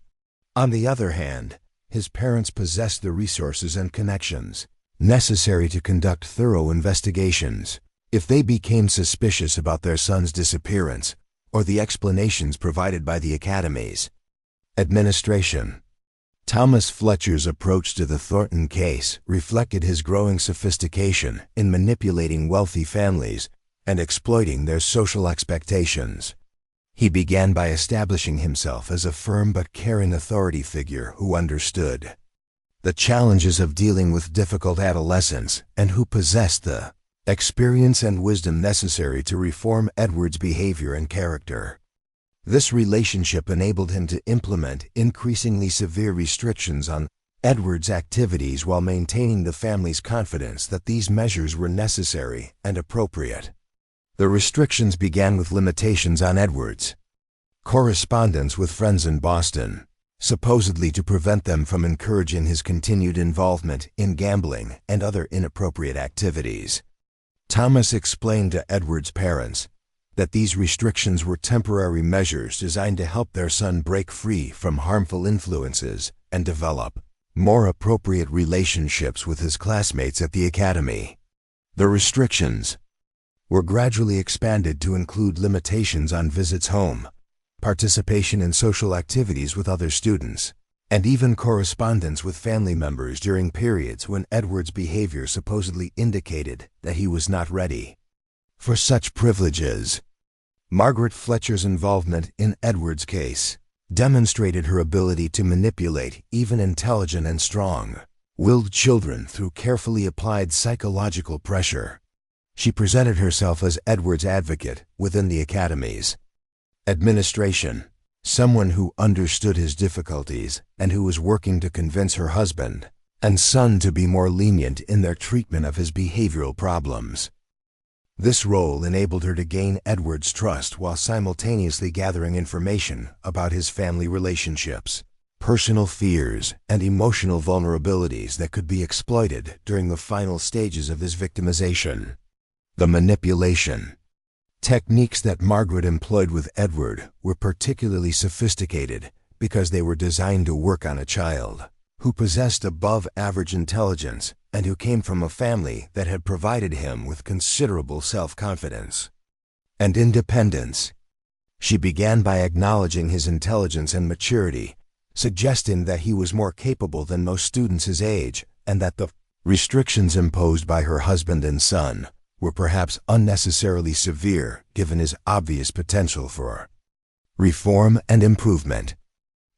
On the other hand, his parents possessed the resources and connections necessary to conduct thorough investigations if they became suspicious about their son's disappearance or the explanations provided by the Academy's administration. Thomas Fletcher's approach to the Thornton case reflected his growing sophistication in manipulating wealthy families and exploiting their social expectations. He began by establishing himself as a firm but caring authority figure who understood the challenges of dealing with difficult adolescents and who possessed the experience and wisdom necessary to reform Edward's behavior and character. This relationship enabled him to implement increasingly severe restrictions on Edward's activities while maintaining the family's confidence that these measures were necessary and appropriate. The restrictions began with limitations on Edward's correspondence with friends in Boston, supposedly to prevent them from encouraging his continued involvement in gambling and other inappropriate activities. Thomas explained to Edward's parents that these restrictions were temporary measures designed to help their son break free from harmful influences and develop more appropriate relationships with his classmates at the Academy. The restrictions were gradually expanded to include limitations on visits home, participation in social activities with other students, and even correspondence with family members during periods when Edward's behavior supposedly indicated that he was not ready for such privileges. Margaret Fletcher's involvement in Edward's case demonstrated her ability to manipulate even intelligent and strong-willed children through carefully applied psychological pressure. She presented herself as Edward's advocate within the Academy's administration, someone who understood his difficulties and who was working to convince her husband and son to be more lenient in their treatment of his behavioral problems. This role enabled her to gain Edward's trust while simultaneously gathering information about his family relationships, personal fears, and emotional vulnerabilities that could be exploited during the final stages of his victimization. The manipulation techniques that Margaret employed with Edward were particularly sophisticated because they were designed to work on a child who possessed above-average intelligence and who came from a family that had provided him with considerable self-confidence and independence. She began by acknowledging his intelligence and maturity, suggesting that he was more capable than most students his age and that the restrictions imposed by her husband and son were perhaps unnecessarily severe given his obvious potential for reform and improvement.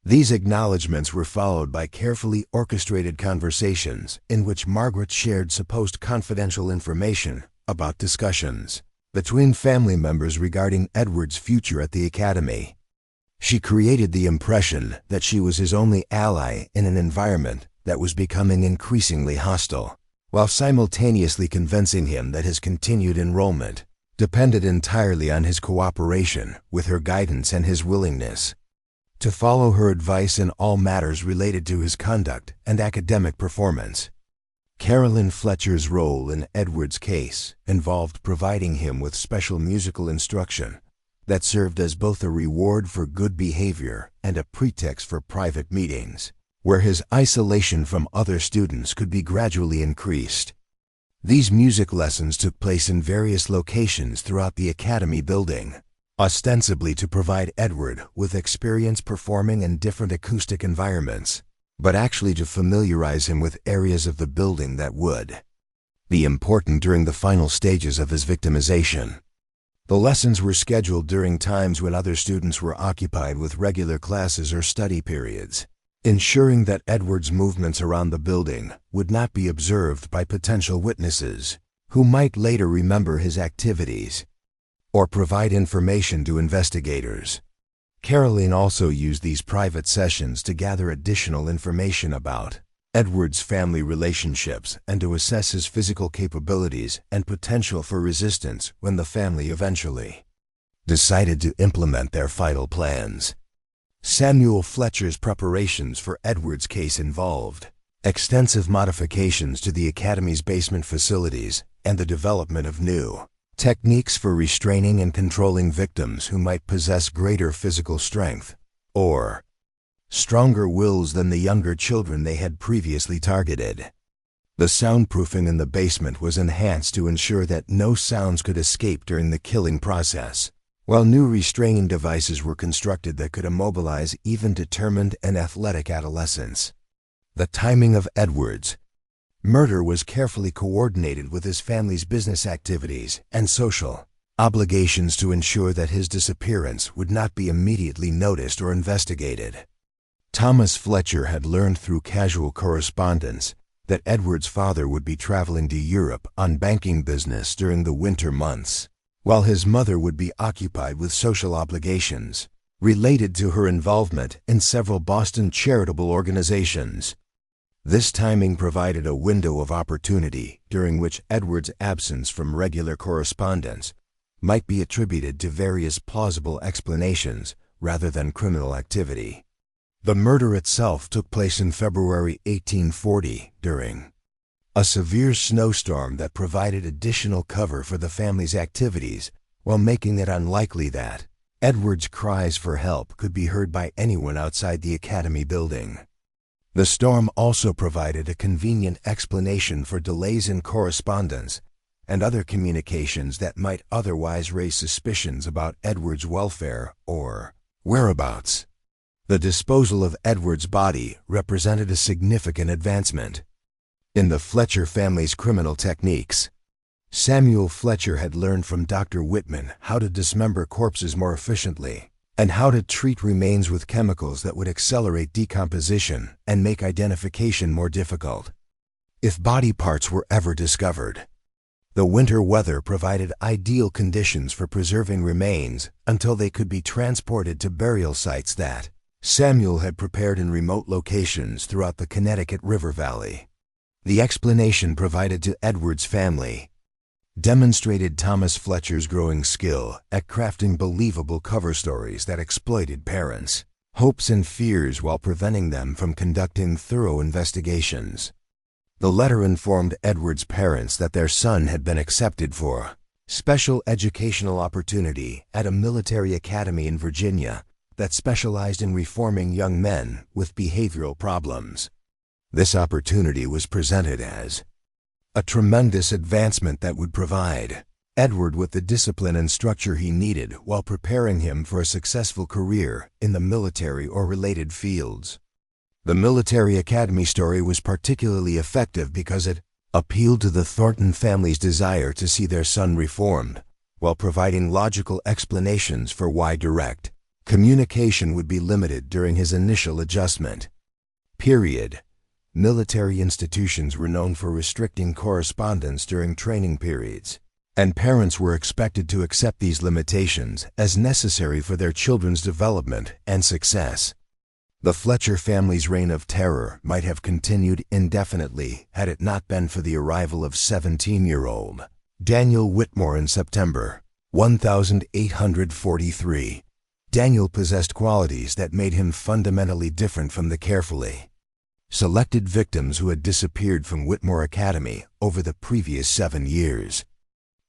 These acknowledgments were followed by carefully orchestrated conversations in which Margaret shared supposed confidential information about discussions between family members regarding Edward's future at the Academy. She created the impression that she was his only ally in an environment that was becoming increasingly hostile, while simultaneously convincing him that his continued enrollment depended entirely on his cooperation with her guidance and his willingness to follow her advice in all matters related to his conduct and academic performance. Carolyn Fletcher's role in Edward's case involved providing him with special musical instruction that served as both a reward for good behavior and a pretext for private meetings, where his isolation from other students could be gradually increased. These music lessons took place in various locations throughout the Academy building, ostensibly to provide Edward with experience performing in different acoustic environments, but actually to familiarize him with areas of the building that would be important during the final stages of his victimization. The lessons were scheduled during times when other students were occupied with regular classes or study periods, ensuring that Edward's movements around the building would not be observed by potential witnesses who might later remember his activities or provide information to investigators. Caroline also used these private sessions to gather additional information about Edward's family relationships and to assess his physical capabilities and potential for resistance when the family eventually decided to implement their final plans. Samuel Fletcher's preparations for Edward's case involved extensive modifications to the Academy's basement facilities and the development of new techniques for restraining and controlling victims who might possess greater physical strength or stronger wills than the younger children they had previously targeted. The soundproofing in the basement was enhanced to ensure that no sounds could escape during the killing process, while new restraining devices were constructed that could immobilize even determined and athletic adolescents. The timing of Edward's murder was carefully coordinated with his family's business activities and social obligations to ensure that his disappearance would not be immediately noticed or investigated. Thomas Fletcher had learned through casual correspondence that Edward's father would be traveling to Europe on banking business during the winter months, while his mother would be occupied with social obligations related to her involvement in several Boston charitable organizations. This timing provided a window of opportunity during which Edward's absence from regular correspondence might be attributed to various plausible explanations rather than criminal activity. The murder itself took place in February 1840 during a severe snowstorm that provided additional cover for the family's activities while making it unlikely that Edward's cries for help could be heard by anyone outside the Academy building. The storm also provided a convenient explanation for delays in correspondence and other communications that might otherwise raise suspicions about Edward's welfare or whereabouts. The disposal of Edward's body represented a significant advancement in the Fletcher family's criminal techniques. Samuel Fletcher had learned from Dr. Whitman how to dismember corpses more efficiently and how to treat remains with chemicals that would accelerate decomposition and make identification more difficult. If body parts were ever discovered, the winter weather provided ideal conditions for preserving remains until they could be transported to burial sites that Samuel had prepared in remote locations throughout the Connecticut River Valley. The explanation provided to Edward's family demonstrated Thomas Fletcher's growing skill at crafting believable cover stories that exploited parents' hopes and fears while preventing them from conducting thorough investigations. The letter informed Edward's parents that their son had been accepted for special educational opportunity at a military academy in Virginia that specialized in reforming young men with behavioral problems. This opportunity was presented as a tremendous advancement that would provide Edward with the discipline and structure he needed while preparing him for a successful career in the military or related fields. The military academy story was particularly effective because it appealed to the Thornton family's desire to see their son reformed, while providing logical explanations for why direct communication would be limited during his initial adjustment. Military institutions were known for restricting correspondence during training periods, and parents were expected to accept these limitations as necessary for their children's development and success. The Fletcher family's reign of terror might have continued indefinitely had it not been for the arrival of 17-year-old Daniel Whitmore in September 1843. Daniel possessed qualities that made him fundamentally different from the carefully selected victims who had disappeared from Whitmore Academy over the previous 7 years.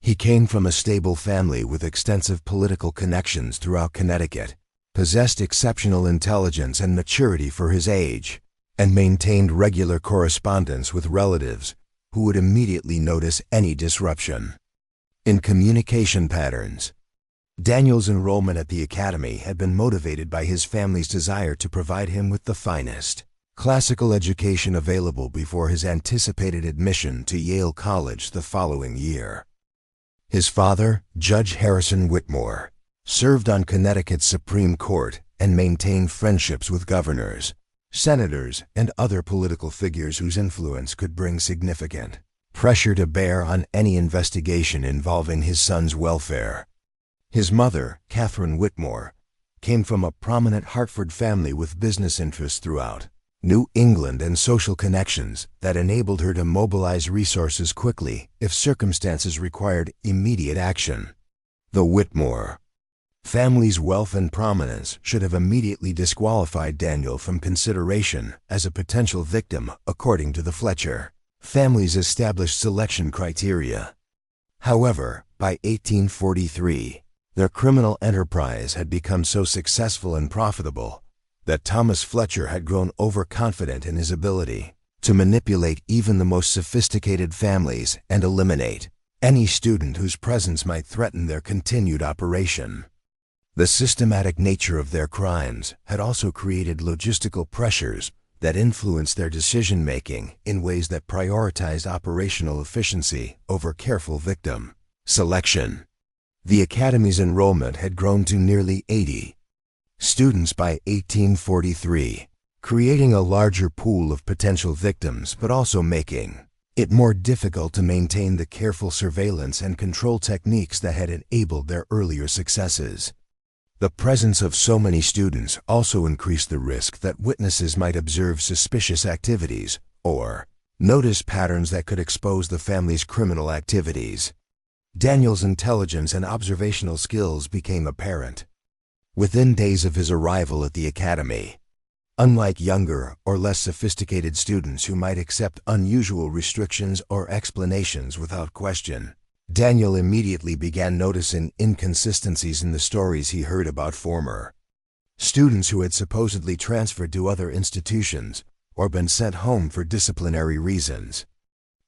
He came from a stable family with extensive political connections throughout Connecticut, possessed exceptional intelligence and maturity for his age, and maintained regular correspondence with relatives who would immediately notice any disruption in communication patterns. Daniel's enrollment at the academy had been motivated by his family's desire to provide him with the finest classical education available before his anticipated admission to Yale College the following year. His father, Judge Harrison Whitmore, served on Connecticut's Supreme Court and maintained friendships with governors, senators, and other political figures whose influence could bring significant pressure to bear on any investigation involving his son's welfare. His mother, Catherine Whitmore, came from a prominent Hartford family with business interests throughout New England and social connections that enabled her to mobilize resources quickly if circumstances required immediate action. The Whitmore family's wealth and prominence should have immediately disqualified Daniel from consideration as a potential victim, according to the Fletcher family's established selection criteria. However, by 1843, their criminal enterprise had become so successful and profitable that Thomas Fletcher had grown overconfident in his ability to manipulate even the most sophisticated families and eliminate any student whose presence might threaten their continued operation. The systematic nature of their crimes had also created logistical pressures that influenced their decision-making in ways that prioritized operational efficiency over careful victim selection. The Academy's enrollment had grown to nearly 80 students by 1843, creating a larger pool of potential victims but also making it more difficult to maintain the careful surveillance and control techniques that had enabled their earlier successes. The presence of so many students also increased the risk that witnesses might observe suspicious activities or notice patterns that could expose the family's criminal activities. Daniel's intelligence and observational skills became apparent within days of his arrival at the Academy. Unlike younger or less sophisticated students who might accept unusual restrictions or explanations without question, Daniel immediately began noticing inconsistencies in the stories he heard about former students who had supposedly transferred to other institutions or been sent home for disciplinary reasons.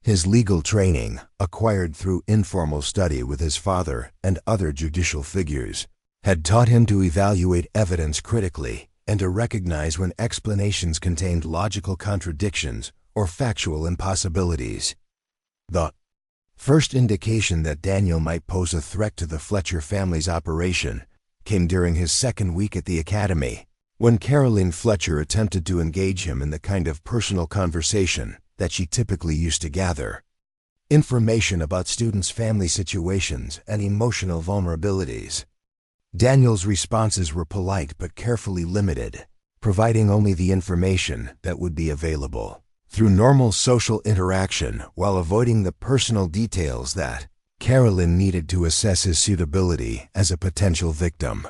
His legal training, acquired through informal study with his father and other judicial figures, had taught him to evaluate evidence critically and to recognize when explanations contained logical contradictions or factual impossibilities. The first indication that Daniel might pose a threat to the Fletcher family's operation came during his second week at the Academy, when Caroline Fletcher attempted to engage him in the kind of personal conversation that she typically used to gather information about students' family situations and emotional vulnerabilities. Daniel's responses were polite but carefully limited, providing only the information that would be available through normal social interaction while avoiding the personal details that Carolyn needed to assess his suitability as a potential victim.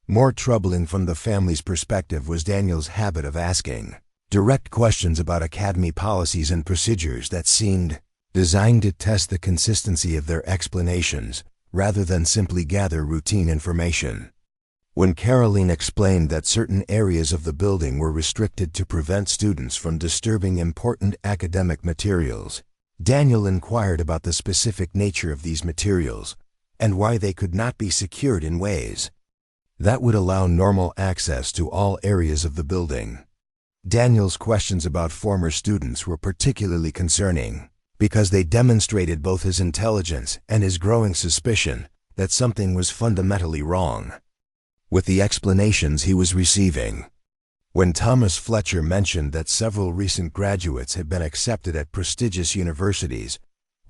More troubling from the family's perspective was Daniel's habit of asking direct questions about Academy policies and procedures that seemed designed to test the consistency of their explanations rather than simply gather routine information. When Caroline explained that certain areas of the building were restricted to prevent students from disturbing important academic materials, Daniel inquired about the specific nature of these materials and why they could not be secured in ways that would allow normal access to all areas of the building. Daniel's questions about former students were particularly concerning because they demonstrated both his intelligence and his growing suspicion that something was fundamentally wrong with the explanations he was receiving. When Thomas Fletcher mentioned that several recent graduates had been accepted at prestigious universities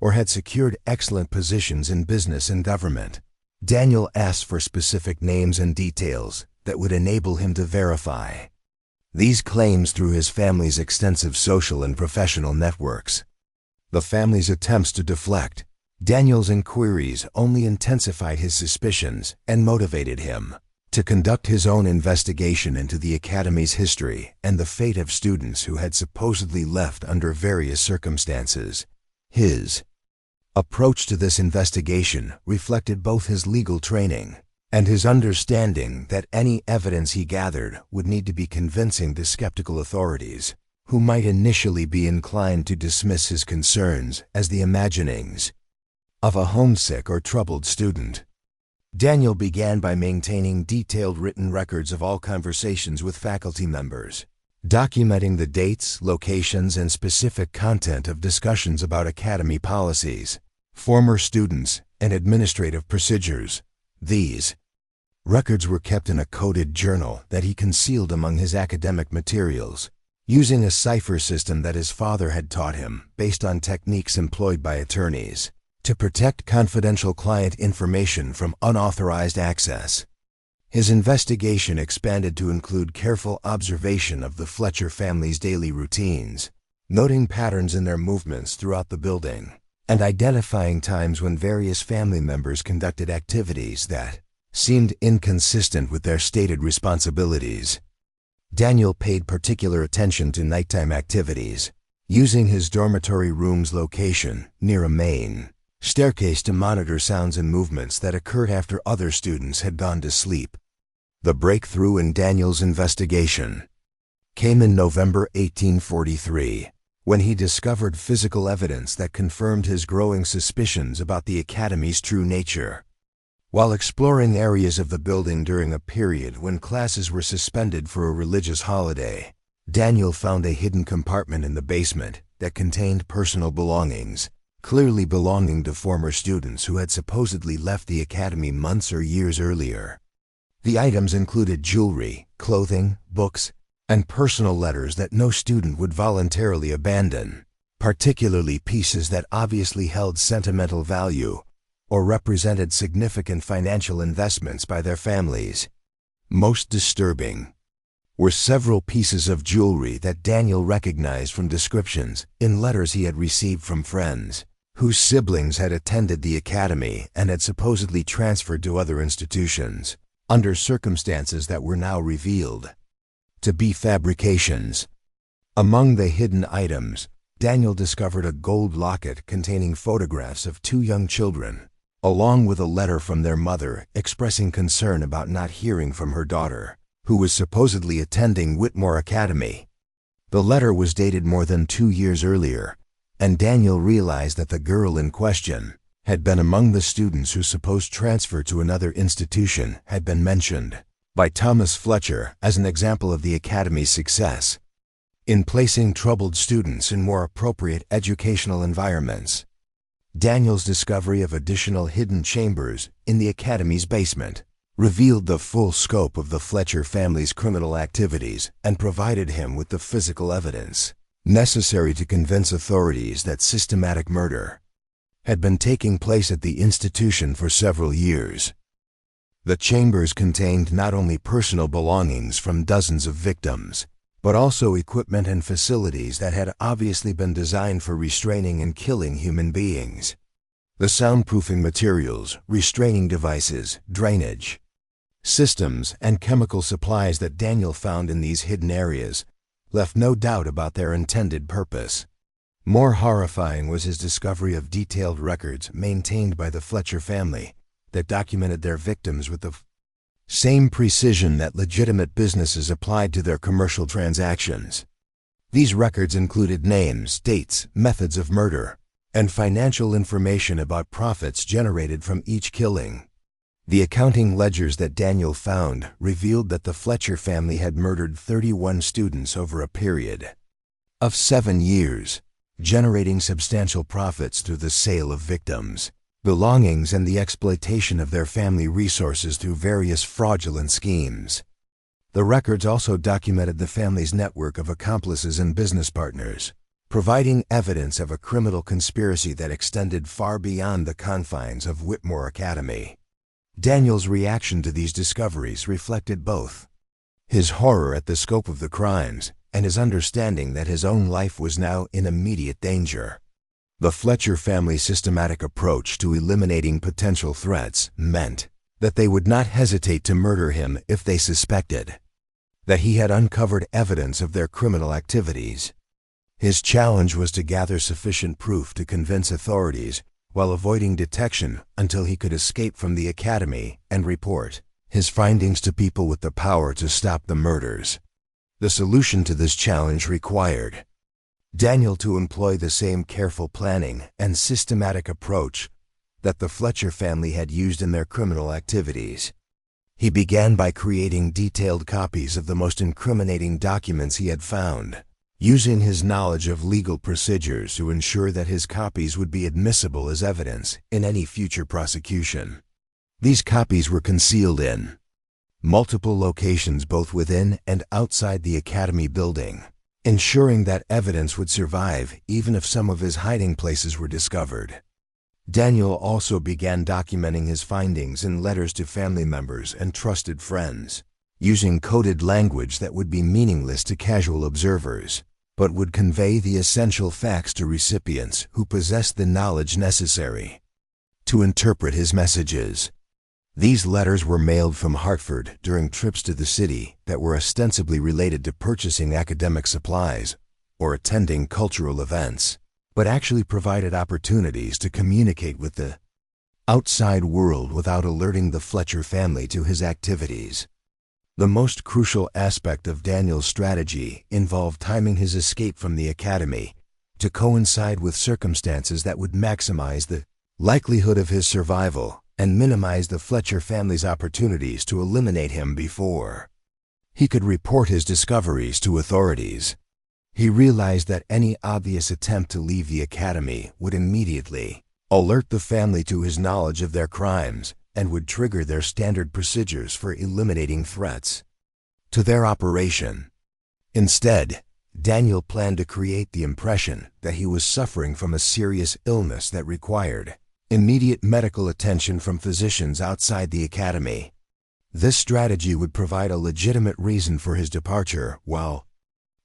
or had secured excellent positions in business and government, Daniel asked for specific names and details that would enable him to verify these claims through his family's extensive social and professional networks. The family's attempts to deflect Daniel's inquiries only intensified his suspicions and motivated him to conduct his own investigation into the Academy's history and the fate of students who had supposedly left under various circumstances. His approach to this investigation reflected both his legal training and his understanding that any evidence he gathered would need to be convincing to skeptical authorities, who might initially be inclined to dismiss his concerns as the imaginings of a homesick or troubled student. Daniel began by maintaining detailed written records of all conversations with faculty members, documenting the dates, locations, and specific content of discussions about Academy policies, former students, and administrative procedures. These records were kept in a coded journal that he concealed among his academic materials, using a cipher system that his father had taught him based on techniques employed by attorneys to protect confidential client information from unauthorized access. His investigation expanded to include careful observation of the Fletcher family's daily routines, noting patterns in their movements throughout the building, and identifying times when various family members conducted activities that seemed inconsistent with their stated responsibilities. Daniel paid particular attention to nighttime activities, using his dormitory room's location near a main staircase to monitor sounds and movements that occurred after other students had gone to sleep. The breakthrough in Daniel's investigation came in November 1843, when he discovered physical evidence that confirmed his growing suspicions about the Academy's true nature. While exploring areas of the building during a period when classes were suspended for a religious holiday, Daniel found a hidden compartment in the basement that contained personal belongings, clearly belonging to former students who had supposedly left the Academy months or years earlier. The items included jewelry, clothing, books, and personal letters that no student would voluntarily abandon, particularly pieces that obviously held sentimental value or represented significant financial investments by their families. Most disturbing were several pieces of jewelry that Daniel recognized from descriptions in letters he had received from friends whose siblings had attended the Academy and had supposedly transferred to other institutions, under circumstances that were now revealed to be fabrications. Among the hidden items, Daniel discovered a gold locket containing photographs of two young children, along with a letter from their mother expressing concern about not hearing from her daughter, who was supposedly attending Whitmore Academy. The letter was dated more than 2 years earlier, and Daniel realized that the girl in question had been among the students whose supposed transfer to another institution had been mentioned by Thomas Fletcher as an example of the Academy's success in placing troubled students in more appropriate educational environments. Daniel's discovery of additional hidden chambers in the Academy's basement revealed the full scope of the Fletcher family's criminal activities and provided him with the physical evidence necessary to convince authorities that systematic murder had been taking place at the institution for several years. The chambers contained not only personal belongings from dozens of victims, but also equipment and facilities that had obviously been designed for restraining and killing human beings. The soundproofing materials, restraining devices, drainage systems, and chemical supplies that Daniel found in these hidden areas left no doubt about their intended purpose. More horrifying was his discovery of detailed records maintained by the Fletcher family that documented their victims with the same precision that legitimate businesses applied to their commercial transactions. These records included names, dates, methods of murder, and financial information about profits generated from each killing. The accounting ledgers that Daniel found revealed that the Fletcher family had murdered 31 students over a period of 7 years, generating substantial profits through the sale of victims' belongings and the exploitation of their family resources through various fraudulent schemes. The records also documented the family's network of accomplices and business partners, providing evidence of a criminal conspiracy that extended far beyond the confines of Whitmore Academy. Daniel's reaction to these discoveries reflected both his horror at the scope of the crimes and his understanding that his own life was now in immediate danger. The Fletcher family's systematic approach to eliminating potential threats meant that they would not hesitate to murder him if they suspected that he had uncovered evidence of their criminal activities. His challenge was to gather sufficient proof to convince authorities while avoiding detection until he could escape from the Academy and report his findings to people with the power to stop the murders. The solution to this challenge required Daniel to employ the same careful planning and systematic approach that the Fletcher family had used in their criminal activities. He began by creating detailed copies of the most incriminating documents he had found, using his knowledge of legal procedures to ensure that his copies would be admissible as evidence in any future prosecution. These copies were concealed in multiple locations both within and outside the Academy building, ensuring that evidence would survive even if some of his hiding places were discovered. Daniel also began documenting his findings in letters to family members and trusted friends, using coded language that would be meaningless to casual observers, but would convey the essential facts to recipients who possessed the knowledge necessary to interpret his messages. These letters were mailed from Hartford during trips to the city that were ostensibly related to purchasing academic supplies or attending cultural events, but actually provided opportunities to communicate with the outside world without alerting the Fletcher family to his activities. The most crucial aspect of Daniel's strategy involved timing his escape from the academy to coincide with circumstances that would maximize the likelihood of his survival and minimize the Fletcher family's opportunities to eliminate him before he could report his discoveries to authorities. He realized that any obvious attempt to leave the academy would immediately alert the family to his knowledge of their crimes and would trigger their standard procedures for eliminating threats to their operation. Instead, Daniel planned to create the impression that he was suffering from a serious illness that required immediate medical attention from physicians outside the academy. This strategy would provide a legitimate reason for his departure while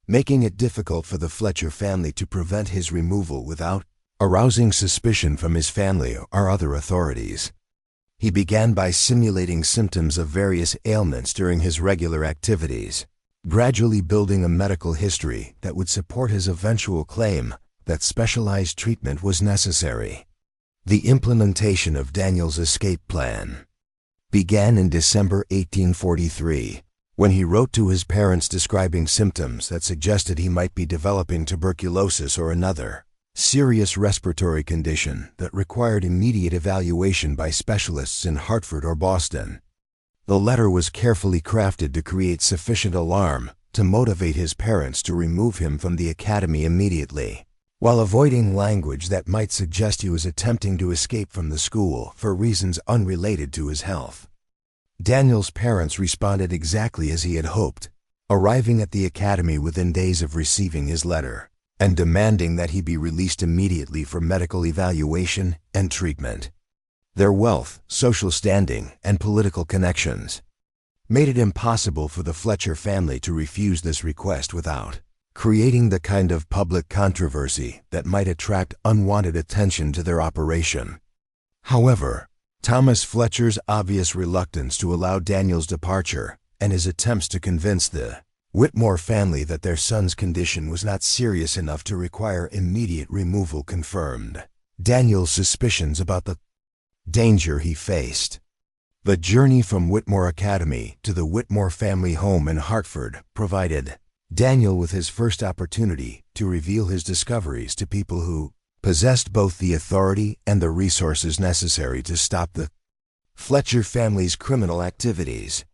making it difficult for the Fletcher family to prevent his removal without arousing suspicion from his family or other authorities. He began by simulating symptoms of various ailments during his regular activities, gradually building a medical history that would support his eventual claim that specialized treatment was necessary. The implementation of Daniel's escape plan began in December 1843, when he wrote to his parents describing symptoms that suggested he might be developing tuberculosis or another serious respiratory condition that required immediate evaluation by specialists in Hartford or Boston. The letter was carefully crafted to create sufficient alarm to motivate his parents to remove him from the academy immediately, while avoiding language that might suggest he was attempting to escape from the school for reasons unrelated to his health. Daniel's parents responded exactly as he had hoped, arriving at the academy within days of receiving his letter and demanding that he be released immediately for medical evaluation and treatment. Their wealth, social standing, and political connections made it impossible for the Fletcher family to refuse this request without creating the kind of public controversy that might attract unwanted attention to their operation. However, Thomas Fletcher's obvious reluctance to allow Daniel's departure and his attempts to convince the Whitmore family that their son's condition was not serious enough to require immediate removal confirmed Daniel's suspicions about the danger he faced. The journey from Whitmore Academy to the Whitmore family home in Hartford provided Daniel with his first opportunity to reveal his discoveries to people who possessed both the authority and the resources necessary to stop the Fletcher family's criminal activities.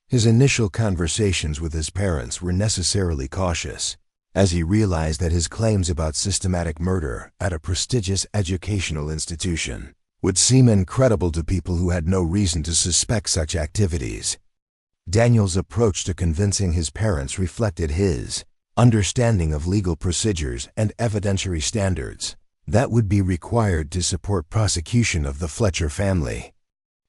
His initial conversations with his parents were necessarily cautious, as he realized that his claims about systematic murder at a prestigious educational institution would seem incredible to people who had no reason to suspect such activities. Daniel's approach to convincing his parents reflected his understanding of legal procedures and evidentiary standards that would be required to support prosecution of the Fletcher family.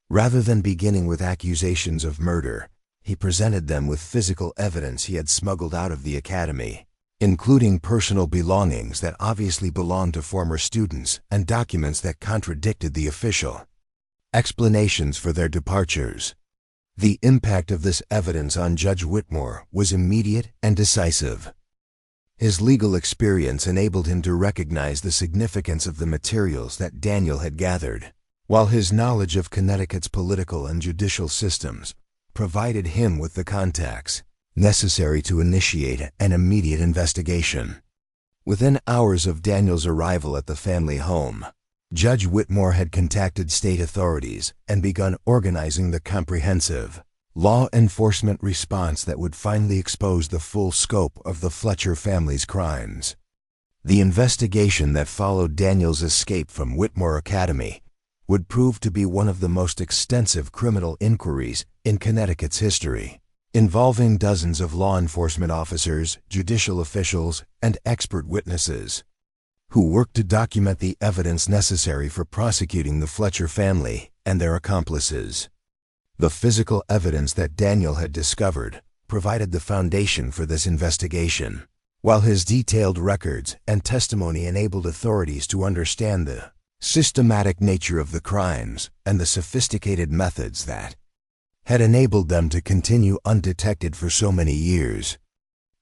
Rather than beginning with accusations of murder, he presented them with physical evidence he had smuggled out of the academy, including personal belongings that obviously belonged to former students and documents that contradicted the official explanations for their departures. The impact of this evidence on Judge Whitmore was immediate and decisive. His legal experience enabled him to recognize the significance of the materials that Daniel had gathered, while his knowledge of Connecticut's political and judicial systems provided him with the contacts necessary to initiate an immediate investigation. Within hours of Daniel's arrival at the family home, Judge Whitmore had contacted state authorities and begun organizing the comprehensive law enforcement response that would finally expose the full scope of the Fletcher family's crimes. The investigation that followed Daniel's escape from Whitmore Academy would prove to be one of the most extensive criminal inquiries in Connecticut's history, involving dozens of law enforcement officers, judicial officials, and expert witnesses. who worked to document the evidence necessary for prosecuting the Fletcher family and their accomplices. The physical evidence that Daniel had discovered provided the foundation for this investigation, while his detailed records and testimony enabled authorities to understand the systematic nature of the crimes and the sophisticated methods that had enabled them to continue undetected for so many years.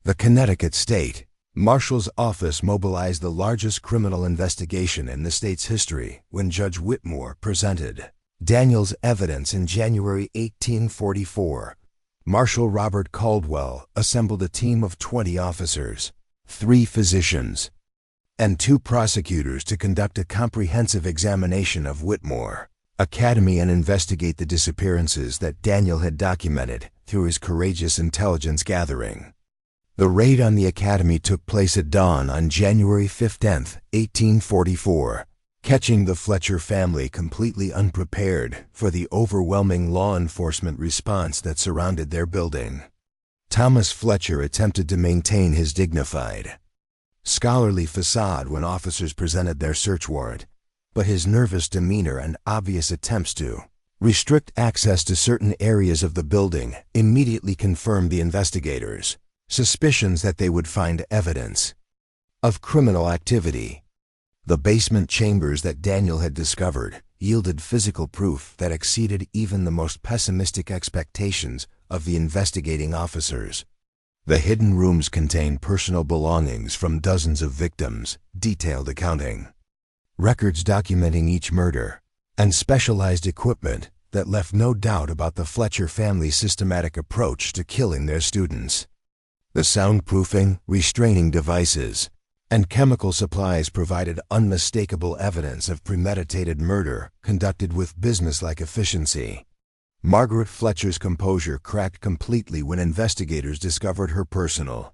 The Connecticut State Marshal's Office mobilized the largest criminal investigation in the state's history when Judge Whitmore presented Daniel's evidence in January 1844. Marshal Robert Caldwell assembled a team of 20 officers, 3 physicians, and 2 prosecutors to conduct a comprehensive examination of Whitmore Academy and investigate the disappearances that Daniel had documented through his courageous intelligence gathering. The raid on the academy took place at dawn on January 15, 1844, catching the Fletcher family completely unprepared for the overwhelming law enforcement response that surrounded their building. Thomas Fletcher attempted to maintain his dignified, scholarly facade when officers presented their search warrant, but his nervous demeanor and obvious attempts to restrict access to certain areas of the building immediately confirmed the investigators' suspicions that they would find evidence of criminal activity. The basement chambers that Daniel had discovered yielded physical proof that exceeded even the most pessimistic expectations of the investigating officers. The hidden rooms contained personal belongings from dozens of victims, detailed accounting, records documenting each murder, and specialized equipment that left no doubt about the Fletcher family's systematic approach to killing their students. The soundproofing, restraining devices, and chemical supplies provided unmistakable evidence of premeditated murder conducted with businesslike efficiency. Margaret Fletcher's composure cracked completely when investigators discovered her personal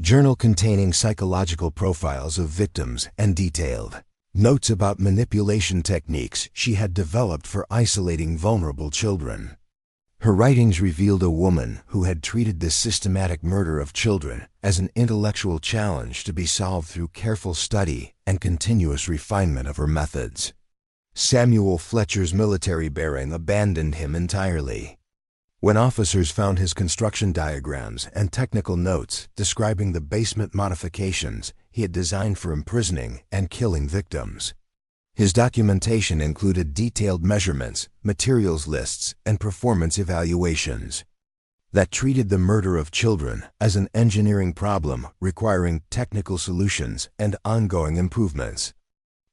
journal containing psychological profiles of victims and detailed notes about manipulation techniques she had developed for isolating vulnerable children. Her writings revealed a woman who had treated this systematic murder of children as an intellectual challenge to be solved through careful study and continuous refinement of her methods. Samuel Fletcher's military bearing abandoned him entirely. When officers found his construction diagrams and technical notes describing the basement modifications he had designed for imprisoning and killing victims, his documentation included detailed measurements, materials lists, and performance evaluations that treated the murder of children as an engineering problem requiring technical solutions and ongoing improvements.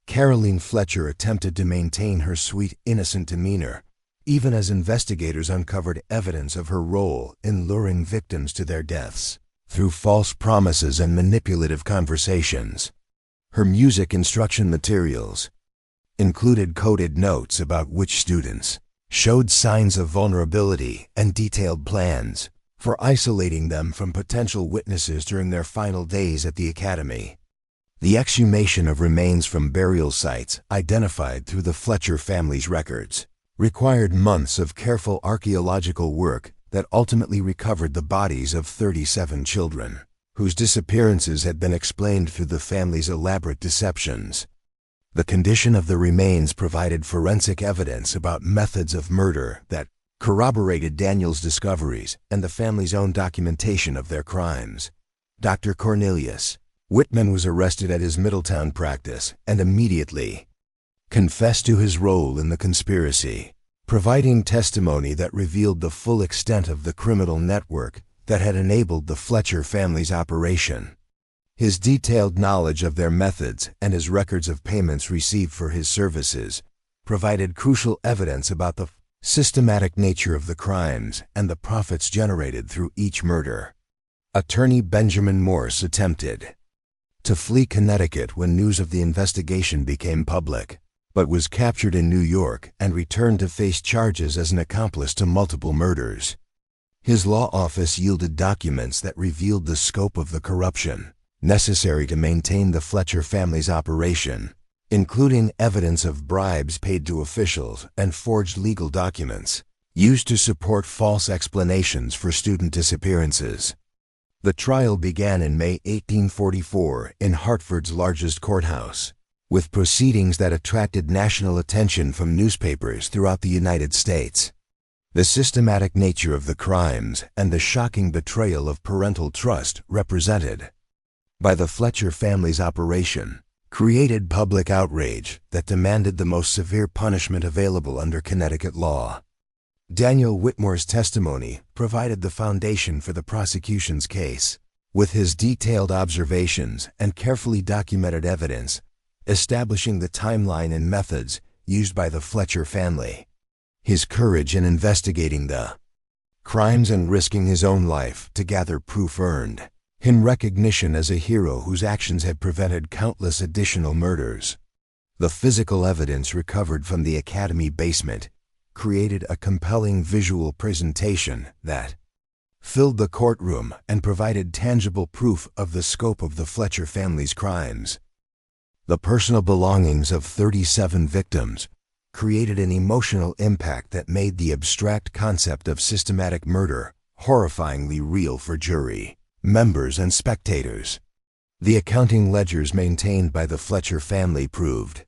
Caroline Fletcher attempted to maintain her sweet, innocent demeanor, even as investigators uncovered evidence of her role in luring victims to their deaths through false promises and manipulative conversations. Her music instruction materials included coded notes about which students showed signs of vulnerability and detailed plans for isolating them from potential witnesses during their final days at the academy. The exhumation of remains from burial sites identified through the Fletcher family's records required months of careful archaeological work that ultimately recovered the bodies of 37 children, whose disappearances had been explained through the family's elaborate deceptions. The condition of the remains provided forensic evidence about methods of murder that corroborated Daniel's discoveries and the family's own documentation of their crimes. Dr. Cornelius Whitman was arrested at his Middletown practice and immediately confessed to his role in the conspiracy, providing testimony that revealed the full extent of the criminal network that had enabled the Fletcher family's operation. His detailed knowledge of their methods and his records of payments received for his services provided crucial evidence about the systematic nature of the crimes and the profits generated through each murder. Attorney Benjamin Morse attempted to flee Connecticut when news of the investigation became public, but was captured in New York and returned to face charges as an accomplice to multiple murders. His law office yielded documents that revealed the scope of the corruption necessary to maintain the Fletcher family's operation, including evidence of bribes paid to officials and forged legal documents used to support false explanations for student disappearances. The trial began in May 1844 in Hartford's largest courthouse, with proceedings that attracted national attention from newspapers throughout the United States. The systematic nature of the crimes and the shocking betrayal of parental trust represented by the Fletcher family's operation created public outrage that demanded the most severe punishment available under Connecticut law. Daniel Whitmore's testimony provided the foundation for the prosecution's case, with his detailed observations and carefully documented evidence establishing the timeline and methods used by the Fletcher family. His courage in investigating the crimes and risking his own life to gather proof earned him recognition as a hero whose actions had prevented countless additional murders. The physical evidence recovered from the Academy basement created a compelling visual presentation that filled the courtroom and provided tangible proof of the scope of the Fletcher family's crimes. The personal belongings of 37 victims created an emotional impact that made the abstract concept of systematic murder horrifyingly real for jury members and spectators. The accounting ledgers maintained by the Fletcher family proved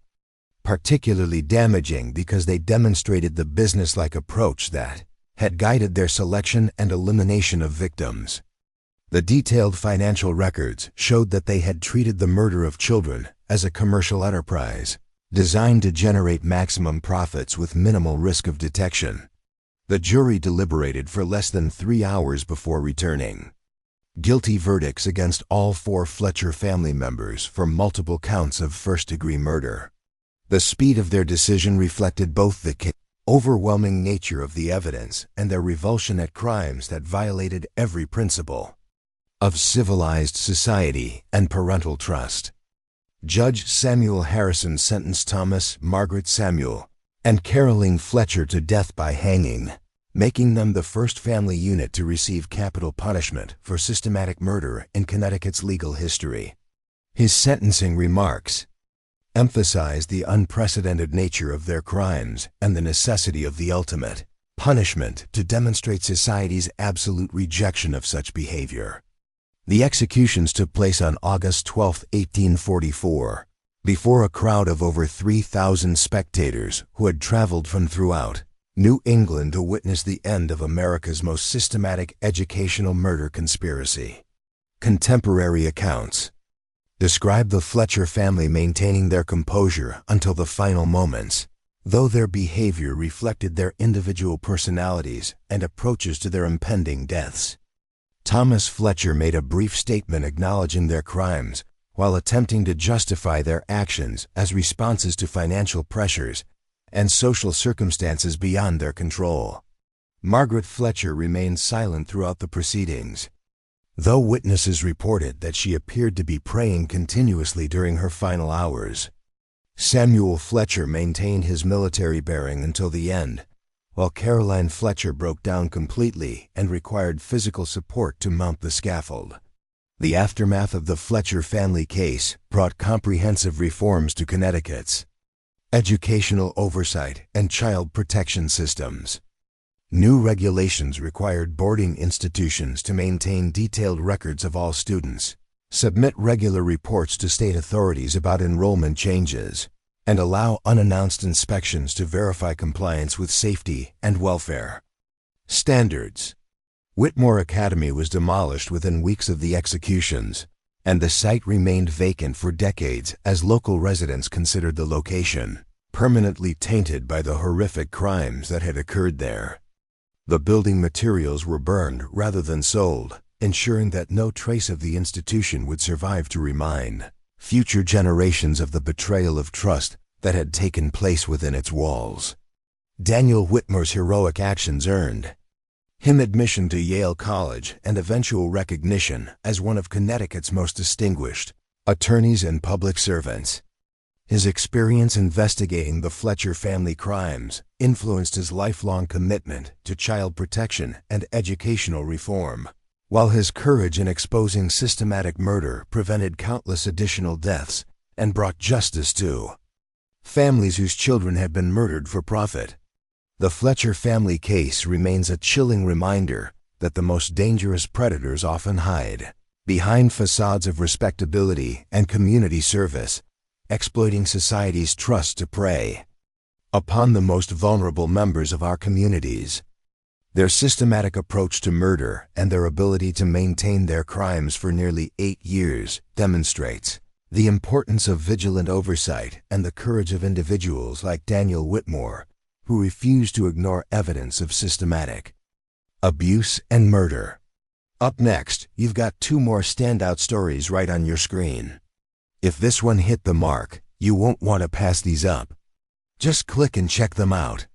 particularly damaging because they demonstrated the businesslike approach that had guided their selection and elimination of victims. The detailed financial records showed that they had treated the murder of children as a commercial enterprise, designed to generate maximum profits with minimal risk of detection. The jury deliberated for less than 3 hours before returning guilty verdicts against all 4 Fletcher family members for multiple counts of first-degree murder. The speed of their decision reflected both the overwhelming nature of the evidence and their revulsion at crimes that violated every principle of civilized society and parental trust. Judge Samuel Harrison sentenced Thomas, Margaret Samuel, and Caroline Fletcher to death by hanging, making them the first family unit to receive capital punishment for systematic murder in Connecticut's legal history. His sentencing remarks emphasized the unprecedented nature of their crimes and the necessity of the ultimate punishment to demonstrate society's absolute rejection of such behavior. The executions took place on August 12, 1844, before a crowd of over 3,000 spectators who had traveled from throughout New England to witness the end of America's most systematic educational murder conspiracy. Contemporary accounts describe the Fletcher family maintaining their composure until the final moments, though their behavior reflected their individual personalities and approaches to their impending deaths. Thomas Fletcher made a brief statement acknowledging their crimes while attempting to justify their actions as responses to financial pressures and social circumstances beyond their control. Margaret Fletcher remained silent throughout the proceedings, though witnesses reported that she appeared to be praying continuously during her final hours. Samuel Fletcher maintained his military bearing until the end, while Caroline Fletcher broke down completely and required physical support to mount the scaffold. The aftermath of the Fletcher family case brought comprehensive reforms to Connecticut's educational oversight and child protection systems. New regulations required boarding institutions to maintain detailed records of all students, submit regular reports to state authorities about enrollment changes, and allow unannounced inspections to verify compliance with safety and welfare standards. Whitmore Academy was demolished within weeks of the executions, and the site remained vacant for decades as local residents considered the location permanently tainted by the horrific crimes that had occurred there. The building materials were burned rather than sold, ensuring that no trace of the institution would survive to remind future generations of the betrayal of trust that had taken place within its walls. Daniel Whitmore's heroic actions earned him admission to Yale College and eventual recognition as one of Connecticut's most distinguished attorneys and public servants. His experience investigating the Fletcher family crimes influenced his lifelong commitment to child protection and educational reform, while his courage in exposing systematic murder prevented countless additional deaths and brought justice to families whose children had been murdered for profit. The Fletcher family case remains a chilling reminder that the most dangerous predators often hide behind facades of respectability and community service, exploiting society's trust to prey upon the most vulnerable members of our communities. Their systematic approach to murder and their ability to maintain their crimes for nearly 8 years demonstrates the importance of vigilant oversight and the courage of individuals like Daniel Whitmore, who refuse to ignore evidence of systematic abuse and murder. Up next, you've got 2 more standout stories right on your screen. If this one hit the mark, you won't want to pass these up. Just click and check them out.